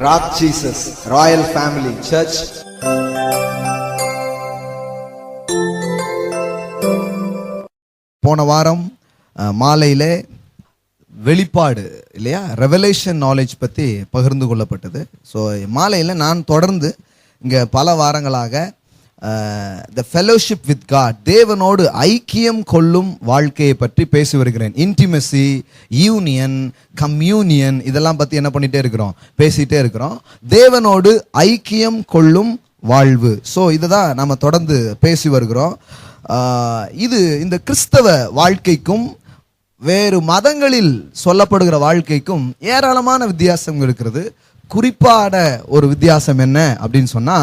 Rock Jesus Royal family search. போன வாரம் மாலையிலே வெளிப்பாடு இல்லையா, ரெவலேஷன் நாலேஜ் பற்றி பகிர்ந்து கொள்ளப்பட்டது. ஸோ மாலையில் நான் தொடர்ந்து இங்கே பல வாரங்களாக த ஃபெலோஷிப் வித் காட், தேவனோடு ஐக்கியம் கொள்ளும் வாழ்க்கையை பற்றி பேசி வருகிறேன். இன்டிமெசி, யூனியன், கம்யூனியன், இதெல்லாம் பற்றி என்ன பண்ணிகிட்டே இருக்கிறோம், பேசிகிட்டே இருக்கிறோம். தேவனோடு ஐக்கியம் கொள்ளும் வாழ்வு. ஸோ இதை தான் நம்ம தொடர்ந்து பேசி வருகிறோம். இது இந்த கிறிஸ்தவ வாழ்க்கைக்கும் வேறு மதங்களில் சொல்லப்படுகிற வாழ்க்கைக்கும் ஏராளமான வித்தியாசம் இருக்கிறது. குறிப்பான ஒரு வித்தியாசம் என்ன அப்படின்னு சொன்னா,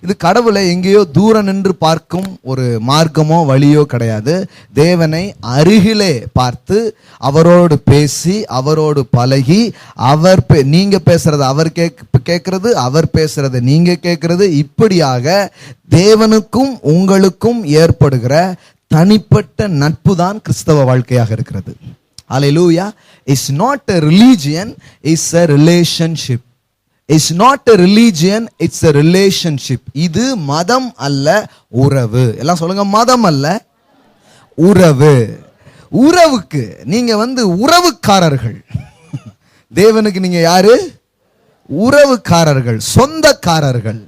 இது கடவுளை எங்கேயோ தூரம் நின்று பார்க்கும் ஒரு மார்க்கமோ வழியோ கிடையாது. தேவனை அருகிலே பார்த்து அவரோடு பேசி அவரோடு பழகி, அவர் நீங்க பேசுறது அவர் கேட்கறது, அவர் பேசுறது நீங்க கேட்கறது, இப்படியாக தேவனுக்கும் உங்களுக்கும் ஏற்படுகிற தனிப்பட்ட நட்பு தான் கிறிஸ்தவ வாழ்க்கையாக இருக்கிறது. Hallelujah. It's not a religion, it's a relationship. It's not a religion, it's a relationship. இது மதம் அல்ல, உறவு. எல்லாம் சொல்லுங்க, மதம் அல்ல, உறவு. உறவுக்கு நீங்க உறவுக்காரர்கள். தேவனுக்கு நீங்க யாரு? உறவுக்காரர்கள், சொந்தக்காரர்கள்.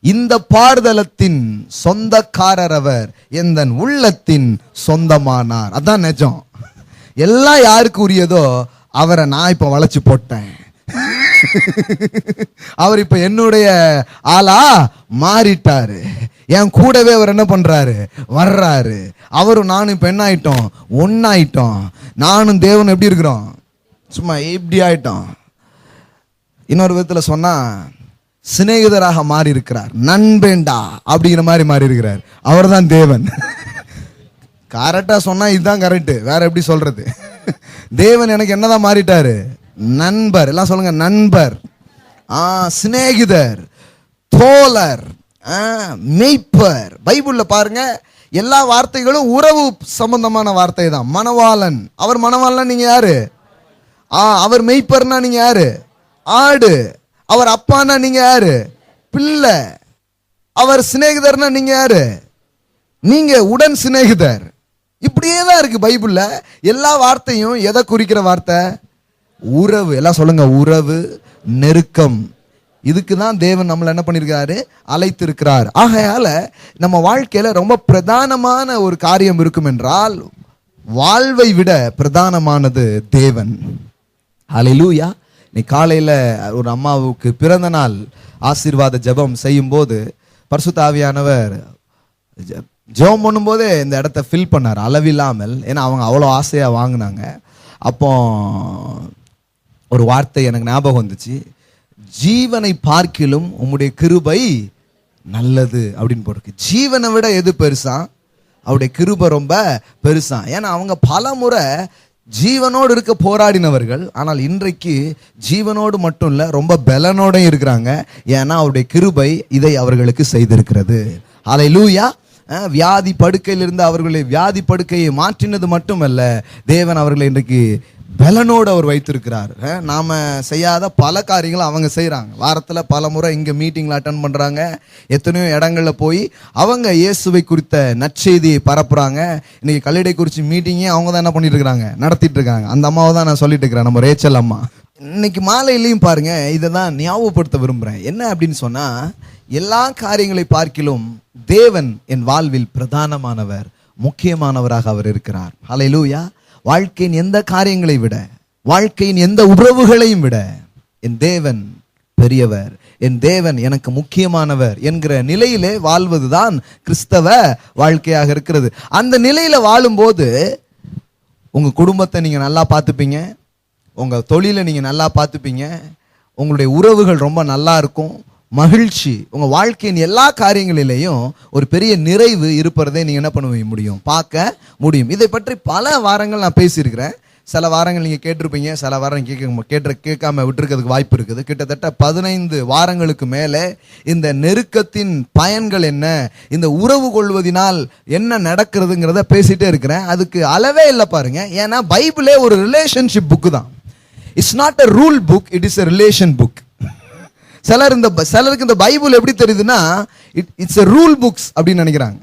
இந்த பார்தலத்தின் சொந்தக்காரர் அவர், எந்தன் உள்ளத்தின் சொந்தமானார். அதான் நிஜம். எல்லாம் யாருக்கு உரியதோ அவரை நான் இப்ப வளைச்சு போட்டேன். அவர் இப்ப என்னுடைய ஆளா மாறிட்டாரு. என் கூடவே அவர் என்ன பண்றாரு, வர்றாரு. அவரும் நானும் இப்ப என்ன ஆயிட்டோம், ஒன்னாயிட்டோம். நானும் தேவன் எப்படி இருக்கிறோம், சும்மா இப்படி ஆயிட்டோம். இன்னொரு விதத்துல சொன்னா சிநேகிதராக மாறி இருக்கிறார். நண்பேண்டா அப்படிங்கிற மாதிரி மாறி இருக்கிறார். அவர் தான் தேவன். கரெக்டா சொன்னா இதுதான் கரெக்ட், வேற எப்படி சொல்றது. தேவன் எனக்கு என்னதான் மாறிட்டாரு, நண்பர். எல்லாம் சொல்லுங்க, நண்பர், சிநேகிதர், தோழர், மெய்ப்பர். பைபிள்ல பாருங்க, எல்லா வார்த்தைகளும் உறவு சம்பந்தமான வார்த்தை தான். மணவாளன், அவர் மணவாளன், நீங்க யாரு? அவர் மெய்ப்பர்னா நீங்க யாரு? ஆடு. அவர் அப்பானா நீங்க யாரு? பிள்ளை. அவர் சிநேகிதர்னா நீங்க யாரு? நீங்க உடன் சிநேகிதர். இப்படியே தான் இருக்கு பைபிள்ல. எல்லா வார்த்தையும் எதை குறிக்கிற வார்த்தை? உறவு. எல்லாம் சொல்லுங்க, உறவு, நெருக்கம். இதுக்கு தான் தேவன் நம்மளை என்ன பண்ணிருக்காரு, அழைத்திருக்கிறார். ஆகையால நம்ம வாழ்க்கையில ரொம்ப பிரதானமான ஒரு காரியம் இருக்கும் என்றால், வாழ்வை விட பிரதானமானது தேவன். ஹல்லேலூயா. இன்னைக்கு காலையில ஒரு அம்மாவுக்கு பிறந்த நாள் ஆசீர்வாத ஜெபம் செய்யும் போது பரிசுத்த ஆவியானவர் ஜெபம் பண்ணும் போதே இந்த இடத்த ஃபில் பண்ணார், அளவில்லாமல். ஏன்னா அவங்க அவ்வளோ ஆசையா வாங்கினாங்க. அப்போ ஒரு வார்த்தை எனக்கு ஞாபகம் வந்துச்சு, ஜீவனை பார்க்கிலும் உம்முடைய கிருபை நல்லது அப்படின்னு போட்டிருக்கு. ஜீவனை விட எது பெருசா? அவருடைய கிருபை ரொம்ப பெருசா. ஏன்னா அவங்க பல முறை ஜீவனோடு இருக்க போராடினவர்கள். ஆனால் இன்றைக்கு ஜீவனோடு மட்டும் இல்ல, ரொம்ப பலனோட இருக்கிறாங்க. ஏன்னா அவருடைய கிருபை இதை அவர்களுக்கு செய்திருக்கிறது. ஹல்லேலூயா. வியாதி படுக்கையில் இருந்து அவர்களை வியாதி படுக்கையை மாற்றினது மட்டுமல்ல, தேவன் அவர்களை இன்றைக்கு பலனோடு அவர் வைத்திருக்கிறார். நாம செய்யாத பல காரியங்களை அவங்க செய்யறாங்க. வாரத்துல பல முறை இங்க மீட்டிங்ல அட்டன் பண்றாங்க. எத்தனையோ இடங்கள்ல போய் அவங்க இயேசுவை குறித்த நற்செய்தியை பரப்புறாங்க. இன்னைக்கு கல்லிடை குறிச்சி மீட்டிங்கே அவங்க தான் என்ன பண்ணிட்டு இருக்காங்க, நடத்திட்டு இருக்காங்க. அந்த அம்மாவை தான் நான் சொல்லிட்டு இருக்கிறேன், நம்ம ரேச்சல் அம்மா. இன்னைக்கு மாலையிலையும் பாருங்க, இதை தான் ஞாபகப்படுத்த விரும்புறேன். என்ன அப்படின்னு சொன்னா, எல்லா காரியங்களை பார்க்கிலும் தேவன் என் வாழ்வில் பிரதானமானவர், முக்கியமானவராக அவர் இருக்கிறார். ஹல்லேலூயா. வாழ்க்கையின் எந்த காரியங்களை விட, வாழ்க்கையின் எந்த உறவுகளையும் விட என் தேவன் பெரியவர், என் தேவன் எனக்கு முக்கியமானவர் என்கிற நிலையிலே வாழ்வதுதான் கிறிஸ்தவ வாழ்க்கையாக இருக்கிறது. அந்த நிலையில வாழும்போது உங்க குடும்பத்தை நீங்க நல்லா பார்த்துப்பீங்க, உங்க தொழிலை நீங்க நல்லா பார்த்துப்பீங்க, உங்களுடைய உறவுகள் ரொம்ப நல்லா இருக்கும், மகிழ்ச்சி. உங்க வாழ்க்கையின் எல்லா காரியங்களிலேயும் ஒரு பெரிய நிறைவு இருப்பதை நீங்க என்ன பண்ண முடியும், பார்க்க முடியும். இதை பற்றி பல வாரங்கள் நான் பேசியிருக்கிறேன். சில வாரங்கள் நீங்க கேட்டிருப்பீங்க, சில வாரம் கேட்காம விட்டுருக்கிறதுக்கு வாய்ப்பு இருக்குது. கிட்டத்தட்ட 15 வாரங்களுக்கு மேலே இந்த நெருக்கத்தின் பயன்கள் என்ன, இந்த உறவு கொள்வதனால் என்ன நடக்கிறதுங்கிறத பேசிட்டே இருக்கிறேன். அதுக்கு அளவே இல்லை பாருங்க. ஏன்னா பைபிளே ஒரு ரிலேஷன்ஷிப் புக்கு தான். It's not a rule book, it is a relation book. சிலருக்கு இந்த பைபிள் எப்படி தெரியுதுன்னா இட்ஸ் a ரூல் புக்ஸ் அப்படின்னு நினைக்கிறாங்க.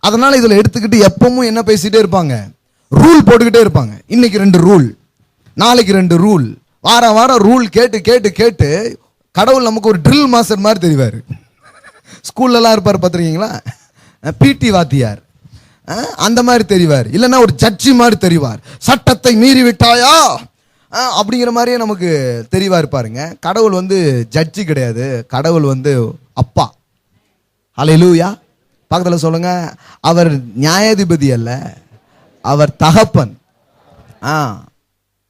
அதனால இதுல எடுத்துக்கிட்டு எப்பவும் என்ன பேசிட்டே இருப்பாங்க, ரூல் போட்டுக்கிட்டே இருப்பாங்க. இன்னைக்கு 2 ரூல், நாளைக்கு 2 ரூல், வாரம் வாரம் ரூல் கேட்டு கேட்டு கேட்டு கடவுள் நமக்கு ஒரு ட்ரில் மாஸ்டர் மாதிரி தெரிவார். ஸ்கூல்லலாம் இருப்பார் பார்த்துருக்கீங்களா, பிடி வாத்தியார் அந்த மாதிரி தெரிவார். இல்லைன்னா ஒரு ஜட்ஜி மாதிரி தெரிவார். சட்டத்தை மீறி விட்டாயா அப்படிங்கிற மாதிரியே நமக்கு தெரிவார் பாருங்க. கடவுள் ஜட்ஜி கிடையாது, கடவுள் அப்பா. ஹல்லேலூயா. பக்கத்தில் சொல்லுங்க, அவர் நியாயாதிபதி அல்ல, அவர் தகப்பன்.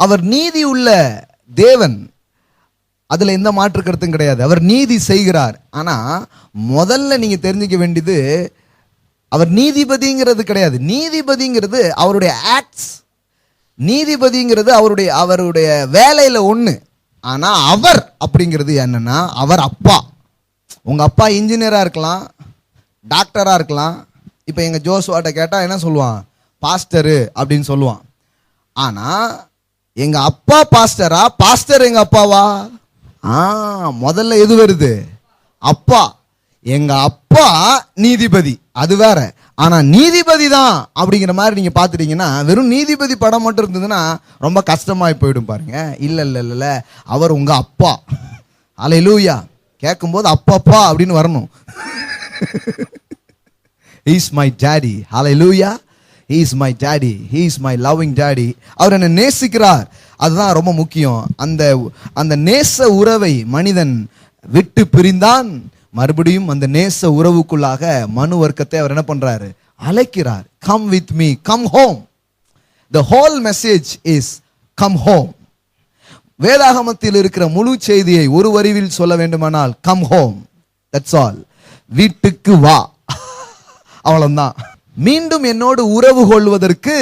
அவர் நீதி உள்ள தேவன், அதுல எந்த மாற்று கருத்தும் கிடையாது. அவர் நீதி செய்கிறார். ஆனா முதல்ல நீங்க தெரிஞ்சுக்க வேண்டியது, அவர் நீதிபதிங்கிறது கிடையாது. நீதிபதிங்கிறது அவருடைய ஆக்ட்ஸ், நீதிபதிங்கிறது அவருடைய வேலையில ஒண்ணு. ஆனா அவர் அப்படிங்கிறது என்னன்னா, அவர் அப்பா. உங்க அப்பா இன்ஜினியரா இருக்கலாம், டாக்டரா இருக்கலாம். இப்ப எங்க ஜோஸ்வாட்ட கேட்டா என்ன சொல்லுவான், பாஸ்டரு அப்படின்னு சொல்லுவான். ஆனா எங்க அப்பா பாஸ்டரா, பாஸ்டர் எங்க அப்பாவா? முதல்ல எது வருது, அப்பா. எங்க அப்பா நீதிபதி, அது வேற. ஆனா நீதிபதி தான் அப்படிங்கிற மாதிரி நீங்க பாத்துட்டீங்கன்னா, வெறும் நீதிபதி படம் மட்டும் இருந்ததுன்னா ரொம்ப கஷ்டமாய் போயிடும் பாருங்க. இல்ல இல்ல இல்ல, அவர் உங்க அப்பா. ஹல்லேலூயா. கேட்கும்போது அப்பப்பா அப்படின்னு வரணும். He is my daddy. Hallelujah. He is my daddy. He is my loving daddy. அவர் என்னை நேசிக்கிறார். அதுதான் ரொம்ப முக்கியம். அந்த நேச உறவை மனிதன் விட்டு பிரிந்தான், மறுபடியும் அந்த நேச உறவுக்குள்ளாக மனு வர்க்கத்தை அவர் என்ன பண்றாரு, அழைக்கிறார். Come with me, come home. The whole message is come home. வேதாகமத்தில் இருக்கிற முழு செய்தியை ஒரு வரியில் சொல்ல வேண்டுமானால் come home. That's all. வீட்டுக்கு வா, அவ்வளவுதான். மீண்டும் என்னோடு உறவு கொள்வதற்கு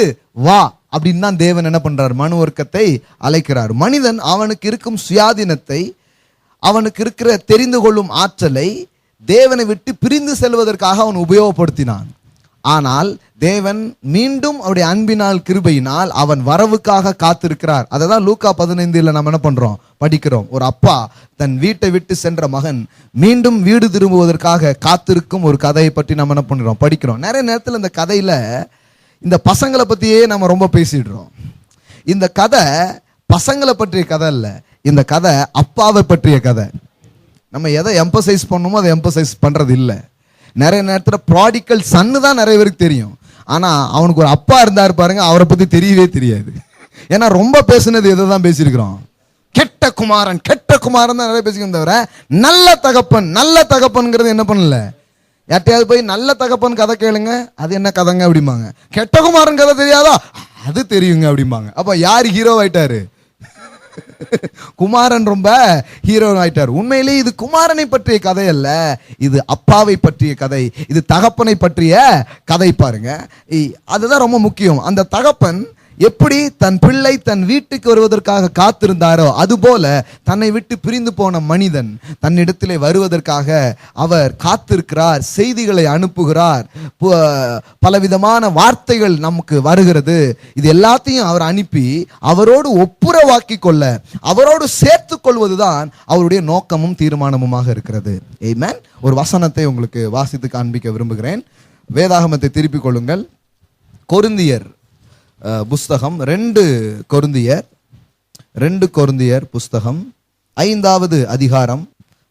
வா அப்படின்னு தான் தேவன் என்ன பண்றார், மனு வர்க்கத்தை அழைக்கிறார். மனிதன் அவனுக்கு இருக்கும் சுயாதீனத்தை, அவனுக்கு இருக்கிற தெரிந்து கொள்ளும் ஆற்றலை தேவனை விட்டு பிரிந்து செல்வதற்காக அவன் உபயோகப்படுத்தினான். ஆனால் தேவன் மீண்டும் அவருடைய அன்பினால் கிருபையினால் அவன் வரவுக்காக காத்திருக்கிறார். அதை தான் லூக்கா 15 நம்ம என்ன பண்றோம், படிக்கிறோம். ஒரு அப்பா தன் வீட்டை விட்டு சென்ற மகன் மீண்டும் வீடு திரும்புவதற்காக காத்திருக்கும் ஒரு கதையை பற்றி நம்ம என்ன பண்றோம், படிக்கிறோம். நிறைய நேரத்தில் இந்த கதையில இந்த பசங்களை பத்தியே நம்ம ரொம்ப பேசிடுறோம். இந்த கதை பசங்களை பற்றிய கதை இல்ல, இந்த கதை அப்பாவை பற்றிய கதை. நம்ம எதை எம்பசைஸ் பண்ணணுமோ அதை எம்பசைஸ் பண்றது இல்லை. நிறைய நேரத்தில் ப்ராடிக்கல் சன்னு தான் நிறைய பேருக்கு தெரியும். ஆனா அவனுக்கு ஒரு அப்பா இருந்தாரு பாருங்க, அவரை பத்தி தெரியவே தெரியாது. ஏன்னா ரொம்ப பேசுனது எதை தான் பேசியிருக்கிறோம், கெட்ட குமாரன் கெட்ட குமாரன் தான் நிறைய பேசிக்கிறோம் தவிர நல்ல தகப்பன் நல்ல தகப்பன்ங்கிறது என்ன பண்ணல. யார்ட்டையாவது போய் நல்ல தகப்பன் கதை கேளுங்க, அது என்ன கதைங்க அப்படிம்பாங்க. கெட்ட குமாரன் கதை தெரியாதா, அது தெரியுங்க அப்படிம்பாங்க. அப்ப யார் ஹீரோ ஆயிட்டாரு, குமாரன் ரொம்ப ஹீரோ ஆயிட்டார். உண்மையிலே இது குமாரனை பற்றிய கதை அல்ல, இது அப்பாவை பற்றிய கதை, இது தகப்பனை பற்றிய கதை. பாருங்க, அதுதான் ரொம்ப முக்கியம். அந்த தகப்பன் எப்படி தன் பிள்ளை தன் வீட்டுக்கு வருவதற்காக காத்திருந்தாரோ, அதுபோல தன்னை விட்டு பிரிந்து போன மனிதன் தன்னிடத்திலே வருவதற்காக அவர் காத்திருக்கிறார். செய்திகளை அனுப்புகிறார், பலவிதமான வார்த்தைகள் நமக்கு வருகிறது. இது எல்லாத்தையும் அவர் அனுப்பி அவரோடு ஒப்புரவாக்கி கொள்ள, அவரோடு சேர்த்து கொள்வதுதான் அவருடைய நோக்கமும் தீர்மானமுமாக இருக்கிறது. ஆமென். ஒரு வசனத்தை உங்களுக்கு வாசித்து காண்பிக்க விரும்புகிறேன். வேதாகமத்தை திருப்பிக் கொள்ளுங்கள். கொரிந்தியர் புஸ்தகம் 2 கொரிந்தியர் புஸ்தகம் 5வது அதிகாரம்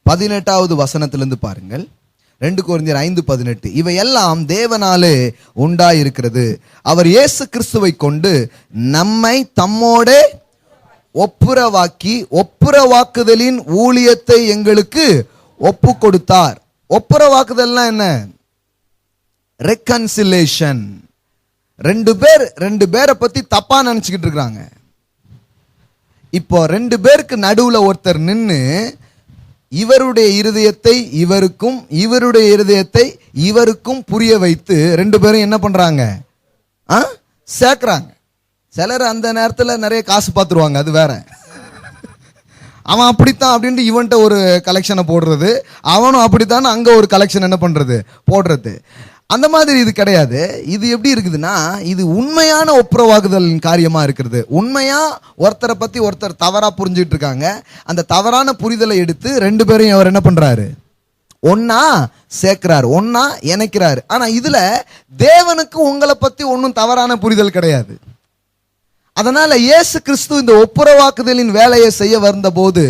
18வது வசனத்திலிருந்து பாருங்கள். 2 கொரிந்தியர் 5:18. இவையெல்லாம் தேவனாலே உண்டாயிருக்கிறது, அவர் இயேசு கிறிஸ்துவை கொண்டு நம்மை தம்மோடே ஒப்புரவாக்கி ஒப்புரவாக்குதலின் ஊழியத்தை எங்களுக்கு ஒப்பு கொடுத்தார். ஒப்புரவாக்குதல்னா என்ன? ரெக்கன்சிலேஷன். ரெண்டு பேரை பத்தி தப்பா நினைச்சுக்கிட்டு இருக்காங்க. இப்போ 2 பேருக்கு நடுவுல ஒருத்தர் நின்று இவருடைய இருதயத்தை இவருக்கும் இவருடைய இருதயத்தை இவருக்கும் புரிய வைத்து 2 பேரும் என்ன பண்றாங்க, சேர்க்கிறாங்க. சிலர் அந்த நேரத்தில் நிறைய காசு பார்த்துருவாங்க, அது வேற. அவன் அப்படித்தான் அப்படின்ட்டு இவன்ட்ட ஒரு கலெக்ஷனை போடுறது, அவனும் அப்படித்தான் அங்க ஒரு கலெக்ஷன் என்ன பண்றது போடுறது. அந்த மாதிரி இது கிடையாது. இது எப்படி இருக்குதுன்னா, இது உண்மையான ஒப்புரவாகுதலின் காரியமா இருக்கிறது. உண்மையா ஒருத்தரை பத்தி ஒருத்தர் தவறா புரிஞ்சுட்டு இருக்காங்க. அந்த தவறான புரிதலை எடுத்து ரெண்டு பேரையும் அவர் என்ன பண்றாரு, ஒன்னா சேர்க்கிறாரு, ஒன்னா இணைக்கிறாரு. ஆனா இதுல தேவனுக்கு உங்களை பத்தி ஒன்னும் தவறான புரிதல் கிடையாது. அதனால இயேசு கிறிஸ்து இந்த ஒப்புரவாக்குதலின் வேலையை செய்ய வந்த போது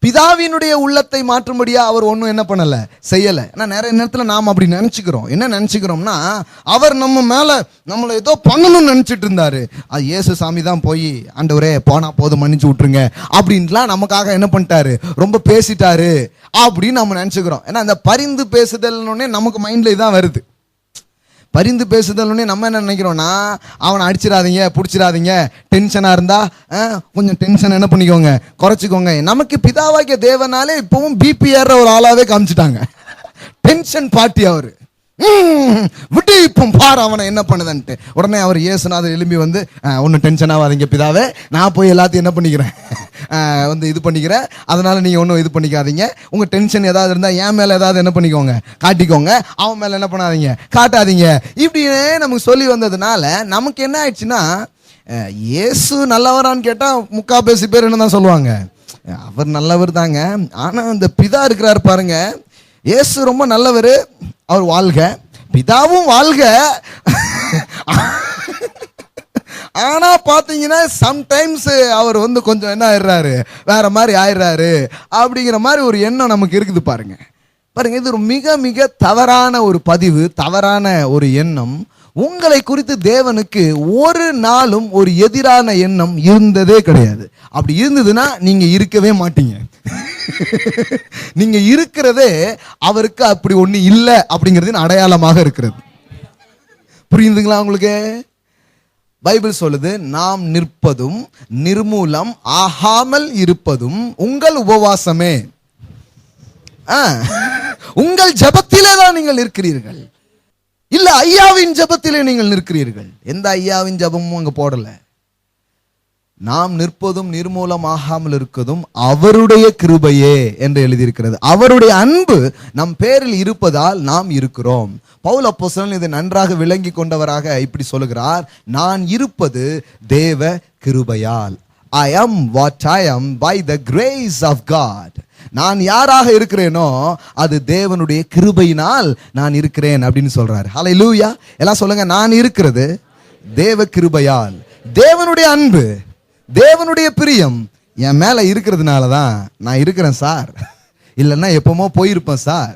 பிதாவினுடைய உள்ளத்தை மாற்றும்படியா அவர் ஒன்றும் என்ன பண்ணல, செய்யல. ஆனா நிறைய நேரத்தில் நாம் அப்படி நினைச்சுக்கிறோம். என்ன நினைச்சுக்கிறோம்னா, அவர் நம்ம மேல நம்மளை ஏதோ பண்ணணும்னு நினைச்சிட்டு இருந்தாரு. அது இயேசு சாமி தான் போய் ஆண்டவரே போனா போதும் மன்னிச்சு விட்டுருங்க அப்படின்லாம் நமக்காக என்ன பண்ணிட்டாரு, ரொம்ப பேசிட்டாரு அப்படின்னு நம்ம நினைச்சுக்கிறோம். ஏன்னா அந்த பரிந்து பேசுதல்னே நமக்கு மைண்ட்ல இதான் வருது. பரிந்து பேசுதல்னே நம்ம என்ன நினைக்கிறோம்னா, அவனை அடிச்சிடாதீங்க, பிடிச்சிடாதீங்க, டென்ஷனாக இருந்தா கொஞ்சம் டென்ஷன் என்ன பண்ணிக்கோங்க, குறைச்சிக்கோங்க. நமக்கு பிதாவாகிய தேவனாலே இப்பவும் பிபி ஏற ஒரு ஆளாவே காமிச்சிட்டாங்க. டென்ஷன் பார்ட்டி அவரு. விட்டு இப்போ பாரு அவனை என்ன பண்ணுதுன்ட்டு. உடனே அவர் இயேசுநாதர் எழும்பி வந்து, ஒன்றும் டென்ஷன் ஆகாதீங்க பிதாவே, நான் போய் எல்லாத்தையும் என்ன பண்ணிக்கிறேன், வந்து இது பண்ணிக்கிறேன், அதனால நீங்கள் ஒன்றும் இது பண்ணிக்காதீங்க. உங்கள் டென்ஷன் ஏதாவது இருந்தால் என் மேலே ஏதாவது என்ன பண்ணிக்கோங்க, காட்டிக்கோங்க, அவன் மேலே என்ன பண்ணாதீங்க, காட்டாதீங்க. இப்படியே நமக்கு சொல்லி வந்ததுனால நமக்கு என்ன ஆயிடுச்சுன்னா, இயேசு நல்லவரான்னு கேட்டால் முக்கா பேசி பேர் என்ன தான் சொல்லுவாங்க, அவர் நல்லவர் தாங்க. ஆனால் அந்த பிதா இருக்கிறாரு பாருங்க, இயேசு ரொம்ப நல்லவர், அவர் வாழ்க, பிதாவும் வாழ்க. ஆனா பாத்தீங்கன்னா சம்டைம்ஸ் அவர் வந்து கொஞ்சம் என்ன ஆயிடுறாரு, வேற மாதிரி ஆயிடுறாரு அப்படிங்கிற மாதிரி ஒரு எண்ணம் நமக்கு இருக்குது பாருங்க. பாருங்க, இது ஒரு மிக மிக தவறான ஒரு பதிவு, தவறான ஒரு எண்ணம். உங்களை குறித்து தேவனுக்கு ஒரு நாளும் ஒரு எதிரான எண்ணம் இருந்ததே கிடையாது. அப்படி இருந்ததுன்னா நீங்க இருக்கவே மாட்டீங்க. நீங்க இருக்கிறதே அவருக்கு அப்படி ஒண்ணு இல்லை அப்படிங்கிறது அடையாளமாக இருக்கிறது. புரியுதுங்களா உங்களுக்கு? பைபிள் சொல்லுது, நாம் நிற்பதும் நிர்மூலம் ஆகாமல் இருப்பதும் உங்கள் உபவாசமே. உங்கள் ஜெபத்திலே தான் நீங்கள் இருக்கிறீர்கள். இல்ல ஐயாவின் ஜெபத்திலே நீங்கள் நிற்கிறீர்கள். எந்த ஐயாவின் ஜெபமும் அங்க போடல. நாம் நிற்பதும் நிர்மூலம் ஆகாமல் இருக்கதும் அவருடைய கிருபையே என்று எழுதியிருக்கிறது. அவருடைய அன்பு நம் பேரில் இருப்பதால் நாம் இருக்கிறோம். பவுல் அப்போஸ்தலன் இதை நன்றாக விளங்கி கொண்டவராக இப்படி சொல்லுகிறார், நான் இருப்பது தேவ கிருபையால். I am what I am by the grace of God. நான் யாராக இருக்கிறேனோ அது தேவனுடைய கிருபையினால் நான் இருக்கிறேன் அப்படின்னு சொல்றாரு. ஹல்லேலூயா. எல்லாம் சொல்லுங்க, நான் இருக்கிறது தேவ கிருபையால். தேவனுடைய அன்பு, தேவனுடைய பிரியம் என் மேல இருக்கிறதுனால தான் நான் இருக்கிறேன் சார். இல்லைன்னா எப்பவுமோ போயிருப்பேன் சார்.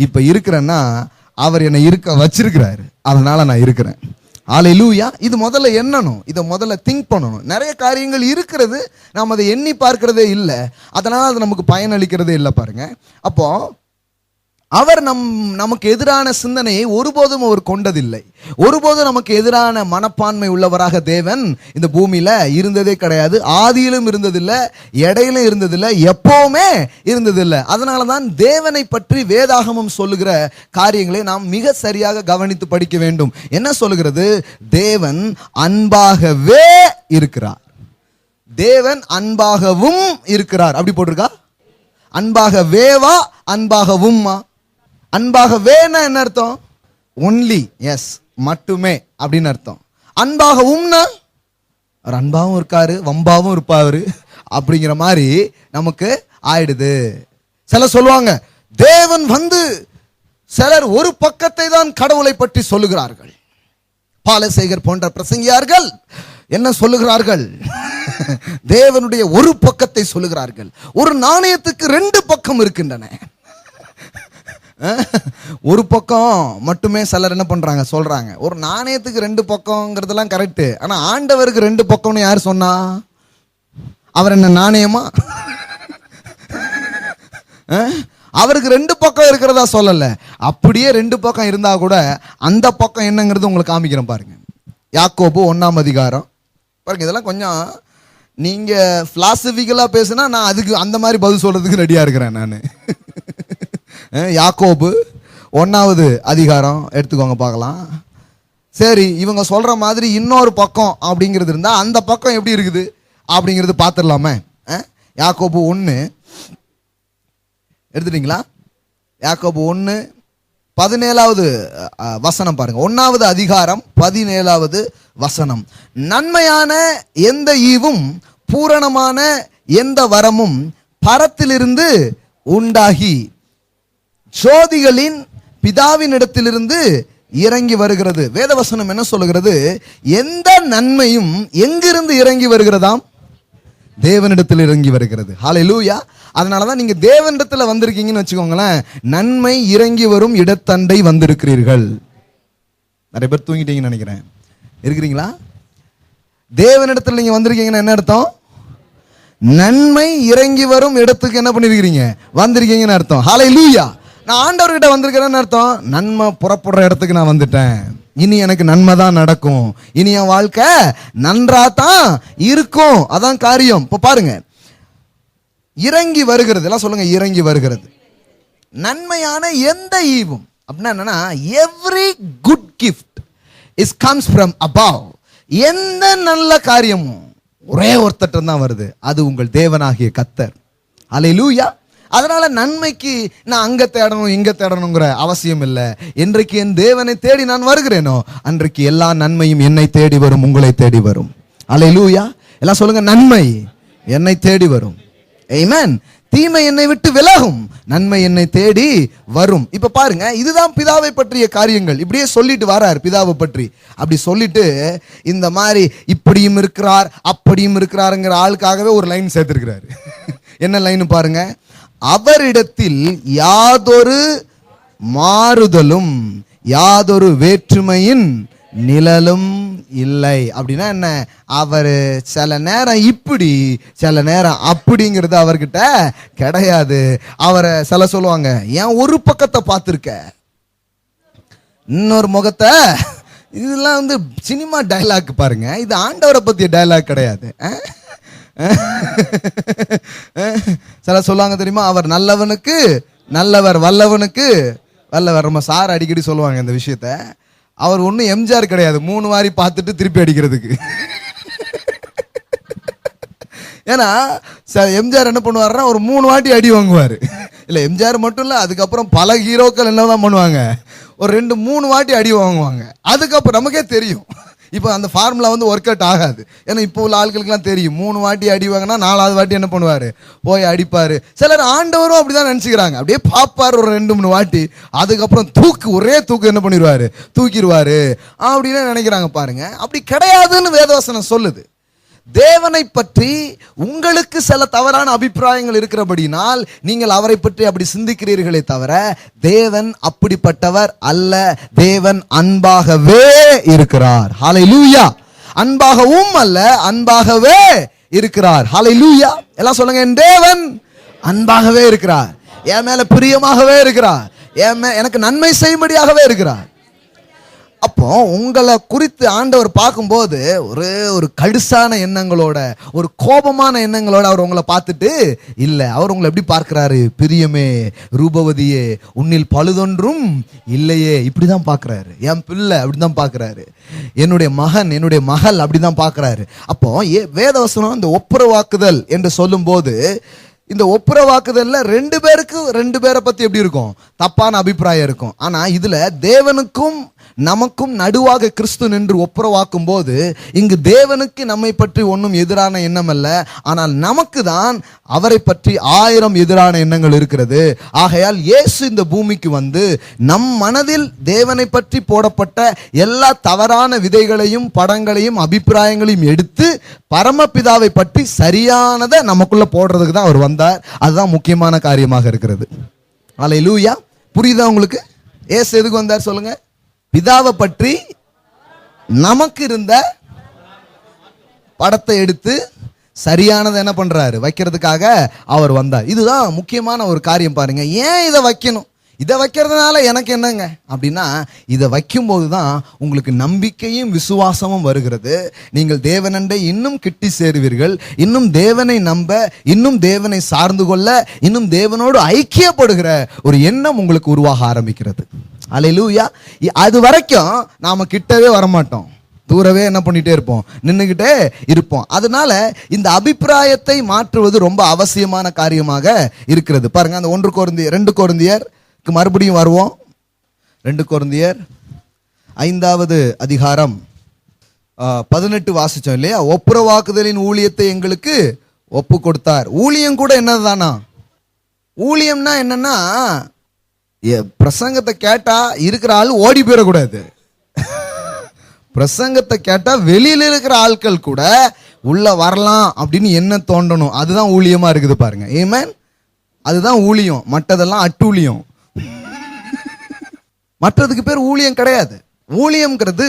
இப்ப இருக்கிறேன்னா அவர் என்னை இருக்க வச்சிருக்கிறாரு, அதனால நான் இருக்கிறேன். ஹல்லேலூயா. இது முதல்ல எண்ணணும், இதை முதல்ல திங்க் பண்ணணும். நிறைய காரியங்கள் இருக்கிறது, நாம் அதை எண்ணி பார்க்கிறதே இல்லை, அதனால அது நமக்கு பயனளிக்கிறதே இல்லை பாருங்க. அப்போ அவர் நமக்கு எதிரான சிந்தனையை ஒருபோதும் அவர் கொண்டதில்லை. ஒருபோதும் நமக்கு எதிரான மனப்பான்மை உள்ளவராக தேவன் இந்த பூமியில இருந்ததே கிடையாது. ஆதியிலும் இருந்ததில்லை, இடையிலும் இருந்ததில்லை, எப்பவுமே இருந்ததில்லை. அதனாலதான் தேவனை பற்றி வேதாகமம் சொல்லுகிற காரியங்களை நாம் மிக சரியாக கவனித்து படிக்க வேண்டும். என்ன சொல்லுகிறது? தேவன் அன்பாகவே இருக்கிறார், தேவன் அன்பாகவும் இருக்கிறார். அப்படி போட்டிருக்கா? அன்பாகவேவா அன்பாகவும்மா? அன்பாகவேனா என்ன அர்த்தம்? ஒன்லி, எஸ், மட்டுமே அப்படின்னு அர்த்தம். அன்பாகவும்னா அவர் அன்பாவும் இருக்காரு, வம்பாவும் இருப்பாரு அப்படிங்கிற மாதிரி நமக்கு ஆயிடுது. சிலர் சொல்லுவாங்க, தேவன் வந்து சிலர் ஒரு பக்கத்தை தான் கடவுளை பற்றி சொல்லுகிறார்கள். பாலசேகர் போன்ற பிரசங்கியார்கள் என்ன சொல்லுகிறார்கள்? தேவனுடைய ஒரு பக்கத்தை சொல்லுகிறார்கள். ஒரு நாணயத்துக்கு ரெண்டு பக்கம் இருக்கின்றன. ஒரு பக்கம் மட்டுமே சிலர் என்ன பண்றாங்க, சொல்றாங்க. ஒரு நாணயத்துக்கு ரெண்டு பக்கம்ங்கிறதெல்லாம் கரெக்ட். ஆனா ஆண்டவருக்கு ரெண்டு பக்கம்னு யார் சொன்னா? அவர் என்ன நாணயமா? அவருக்கு ரெண்டு பக்கம் இருக்கிறதா சொல்லல. அப்படியே ரெண்டு பக்கம் இருந்தா கூட அந்த பக்கம் என்னங்கிறது உங்களுக்கு காமிக்கிறேன் பாருங்க. யாக்கோபு 1ஆம் அதிகாரம் பாருங்க. இதெல்லாம் கொஞ்சம் நீங்க பிலாசபிக்கலா பேசுனா நான் அதுக்கு அந்த மாதிரி பதில் சொல்றதுக்கு ரெடியா இருக்கிறேன் நான். யாக்கோபு 1ஆவது அதிகாரம் எடுத்துக்கோங்க பார்க்கலாம். சரி, இவங்க சொல்ற மாதிரி இன்னொரு பக்கம் அப்படிங்கிறது இருந்தா அந்த பக்கம் எப்படி இருக்குது அப்படிங்கிறது பார்த்துடலாமே. யாக்கோபு 1 எடுத்துட்டீங்களா? யாக்கோபு 1 17வது வசனம் பாருங்க. 1வது அதிகாரம் 17வது வசனம். நன்மையான எந்த ஈவும் பூரணமான எந்த வரமும் பரத்திலிருந்து உண்டாகி ஜோதிகளின் பிதாவினிடத்திலிருந்து இறங்கி வருகிறது. வேதவசனம் என்ன சொல்லுகிறது? எந்த நன்மையும் எங்கிருந்து இறங்கி வருகிறதாம்? தேவனிடத்தில் இறங்கி வருகிறது. ஹல்லேலூயா. அதனாலதான் நீங்க தேவனிடத்துல வந்திருக்கீங்கன்னு வச்சுக்கோங்களேன், நன்மை இறங்கி வரும் இடத்தண்டை வந்திருக்கிறீர்கள். நிறைய பேர் தூங்கிட்டீங்கன்னு நினைக்கிறேன். இருக்கிறீங்களா? தேவனிடத்துல நீங்க வந்திருக்கீங்கன்னு என்ன அர்த்தம்? நன்மை இறங்கி வரும் இடத்துக்கு என்ன பண்ணிருக்கீங்க? வந்திருக்கீங்கன்னு அர்த்தம். ஹல்லேலூயா. நான் ஆண்டவர்கிட்ட வந்திருக்கிறேன்னு அர்த்தம், நன்மை புறப்படுற இடத்துக்கு நான் வந்துட்டேன். இனி எனக்கு நன்மை தான் நடக்கும், இனி என் வாழ்க்கை நன்றா தான் இருக்கும். அதான் காரியம். இப்ப பாருங்க, இறங்கி வருகிறது. எல்லாம் சொல்லுங்க, இறங்கி வருகிறது. நன்மையான எந்த ஈவும் அப்படின்னா என்னன்னா, every good gift is comes from above. எந்த நல்ல காரியமும் ஒரே ஒருத்தர் தான் வருது, அது உங்கள் தேவனாகிய கர்த்தர். ஹல்லேலூயா. அதனால நன்மைக்கு நான் அங்க தேடணும் இங்க தேடணுங்கிற அவசியம் இல்லை. என்றைக்கு என் தேவனை தேடி நான் வருகிறேனோ அன்றைக்கு எல்லா நன்மையும் என்னை தேடி வரும், உங்களை தேடி வரும். ஹல்லேலூயா. எல்லாம் சொல்லுங்க, நன்மை என்னை தேடி வரும். ஆமென். தீமை என்னை விட்டு விலகும், நன்மை என்னை தேடி வரும். இப்ப பாருங்க, இதுதான் பிதாவை பற்றிய காரியங்கள். இப்படியே சொல்லிட்டு வரார் பிதாவை பற்றி. அப்படி சொல்லிட்டு இந்த மாதிரி இப்படியும் இருக்கிறார் அப்படியும் இருக்கிறாருங்கிற ஆளுக்காகவே ஒரு லைன் சேர்த்திருக்கிறாரு. என்ன லைன் பாருங்க? அவரிடத்தில் யாதொரு மாறுதலும் யாதொரு வேற்றுமையின் நிழலும் இல்லை. அப்படின்னா என்ன? அவர் சில நேரம் இப்படி சில நேரம் அப்படிங்கிறது அவர்கிட்ட கிடையாது. அவரை சில சொல்லுவாங்க, ஏன் ஒரு பக்கத்தை பார்த்துருக்க இன்னொரு முகத்தை. இதெல்லாம் வந்து சினிமா டைலாக் பாருங்க, இது ஆண்டவரை பத்திய டைலாக் கிடையாது. சில சொல்லுவாங்க தெரியுமா, அவர் நல்லவனுக்கு நல்லவர் வல்லவனுக்கு வல்லவர். நம்ம சார் அடிக்கடி சொல்லுவாங்க இந்த விஷயத்த. அவர் ஒன்றும் எம்ஜிஆர் கிடையாது, 3 வாரி பார்த்துட்டு திருப்பி அடிக்கிறதுக்கு. ஏன்னா எம்ஜிஆர் என்ன பண்ணுவாருன்னா, ஒரு 3 வாட்டி அடி வாங்குவார். இல்லை எம்ஜிஆர் மட்டும் இல்லை, அதுக்கப்புறம் பல ஹீரோக்கள் என்னதான் பண்ணுவாங்க, ஒரு 2-3 வாட்டி அடி வாங்குவாங்க. அதுக்கப்புறம் நமக்கே தெரியும் இப்போ அந்த ஃபார்முலா வந்து ஒர்க் அவுட் ஆகாது. ஏன்னா இப்போ உள்ள ஆட்களுக்குலாம் தெரியும், 3 வாட்டி அடி வாங்கினா 4வது வாட்டி என்ன பண்ணுவார், போய் அடிப்பார். சிலர் ஆண்டவரும் அப்படிதான் நினச்சிக்கிறாங்க, அப்படியே பார்ப்பார் ஒரு 2-3 வாட்டி, அதுக்கப்புறம் ஒரே தூக்கு என்ன பண்ணிடுவார், தூக்கிடுவார் அப்படின்னு நினைக்கிறாங்க. பாருங்க, அப்படி கிடையாதுன்னு வேதவசனம் சொல்லுது. தேவனை பற்றி உங்களுக்கு சில தவறான அபிப்பிராயங்கள் இருக்கிறபடினால் நீங்கள் அவரை பற்றி அப்படி சிந்திக்கிறீர்களே தவிர தேவன் அப்படிப்பட்டவர் அல்ல. தேவன் அன்பாகவே இருக்கிறார். ஹல்லேலூயா. அன்பாகவும் அல்ல, அன்பாகவே இருக்கிறார். ஹல்லேலூயா. எல்லாம் சொல்லுங்க, என் தேவன் அன்பாகவே இருக்கிறார், என் மேல பிரியமாகவே இருக்கிறார், எனக்கு நன்மை செய்யும்படியாகவே இருக்கிறார். அப்போ உங்களை குறித்து ஆண்டவர் பார்க்கும்போது ஒரு கடுசான எண்ணங்களோட ஒரு கோபமான எண்ணங்களோட அவர் உங்களை பார்த்துட்டு இல்லை. அவர் உங்களை எப்படி பார்க்கிறாரு? பிரியமே, ரூபவதியே, உன்னில் பழுதொன்றும் இல்லையே, இப்படிதான் பார்க்கிறாரு. என் பிள்ளை அப்படிதான் பார்க்கிறாரு, என்னுடைய மகன் என்னுடைய மகள் அப்படிதான் பார்க்கிறாரு. அப்போ வேதவசனம் இந்த ஒப்புரவாக்குதல் என்று சொல்லும் போது, இந்த ஒப்புரவாக்குதல்ல 2 பேரை பத்தி எப்படி இருக்கும்? தப்பான அபிப்பிராயம் இருக்கும். ஆனா இதுல தேவனுக்கும் நமக்கும் நடுவாக கிறிஸ்து நின்று ஒப்புரவாக்கும் போது, இங்கு தேவனுக்கு நம்மை பற்றி ஒன்றும் எதிரான எண்ணம் அல்ல, ஆனால் நமக்கு தான் அவரை பற்றி 1000 எதிரான எண்ணங்கள் இருக்கிறது. ஆகையால் இயேசு இந்த பூமிக்கு வந்து நம் மனதில் தேவனை பற்றி போடப்பட்ட எல்லா தவறான விதைகளையும் படங்களையும் அபிப்பிராயங்களையும் எடுத்து பரமபிதாவை பற்றி சரியானதை நமக்குள்ள போடுறதுக்கு தான் அவர் வந்தார். அதுதான் முக்கியமான காரியமாக இருக்கிறது. அல்லேலூயா. புரியுதா உங்களுக்கு? இயேசு எதுக்கு வந்தார் சொல்லுங்க? பிதாவை பற்றி நமக்கு இருந்த படத்தை எடுத்து சரியானதை என்ன பண்றாரு, வைக்கிறதுக்காக அவர் வந்தார். இதுதான் முக்கியமான ஒரு காரியம். பாருங்க, ஏன் இதை வைக்கணும்? இதை வைக்கிறதுனால எனக்கு என்னங்க அப்படின்னா, இதை வைக்கும்போது தான் உங்களுக்கு நம்பிக்கையும் விசுவாசமும் வருகிறது. நீங்கள் தேவனண்டை இன்னும் கிட்டி சேருவீர்கள். இன்னும் தேவனை நம்ப, இன்னும் தேவனை சார்ந்து கொள்ள, இன்னும் தேவனோடு ஐக்கியப்படுகிற ஒரு எண்ணம் உங்களுக்கு உருவாக ஆரம்பிக்கிறது. அல்லேலூயா. அது வரைக்கும் நாம கிட்டவே வரமாட்டோம், தூரவே என்ன பண்ணிட்டே இருப்போம், நின்றுகிட்டே இருப்போம். அதனால இந்த அபிப்பிராயத்தை மாற்றுவது ரொம்ப அவசியமான காரியமாக இருக்கிறது. பாருங்க, அந்த 2 கொரிந்தியர் மறுபடியும் வருவோம். 2 கொரிந்தியர் 5வது அதிகாரம் 18 வாசிச்சோம் இல்லையா? ஒப்புரவாக்குதலின் ஊழியத்தை எங்களுக்கு ஒப்பு கொடுத்தார். ஊழியம் கூட என்னதானா? ஊழியம்னா என்னன்னா, பிரசங்கத்தை கேட்டா இருக்கிற ஆள் ஓடி போயிடக்கூடாது. பிரசங்கத்தை கேட்டா வெளியில இருக்கிற ஆட்கள் கூட உள்ள வரலாம் அப்படின்னு என்ன தோண்டணும். அதுதான் ஊழியமா இருக்குது பாருங்க. ஆமென். அதுதான் ஊழியம். மற்றதெல்லாம் அட்டூழியம். மற்றதுக்கு பேர் ஊழியம் கிடையாது. ஊழியம்ங்கிறது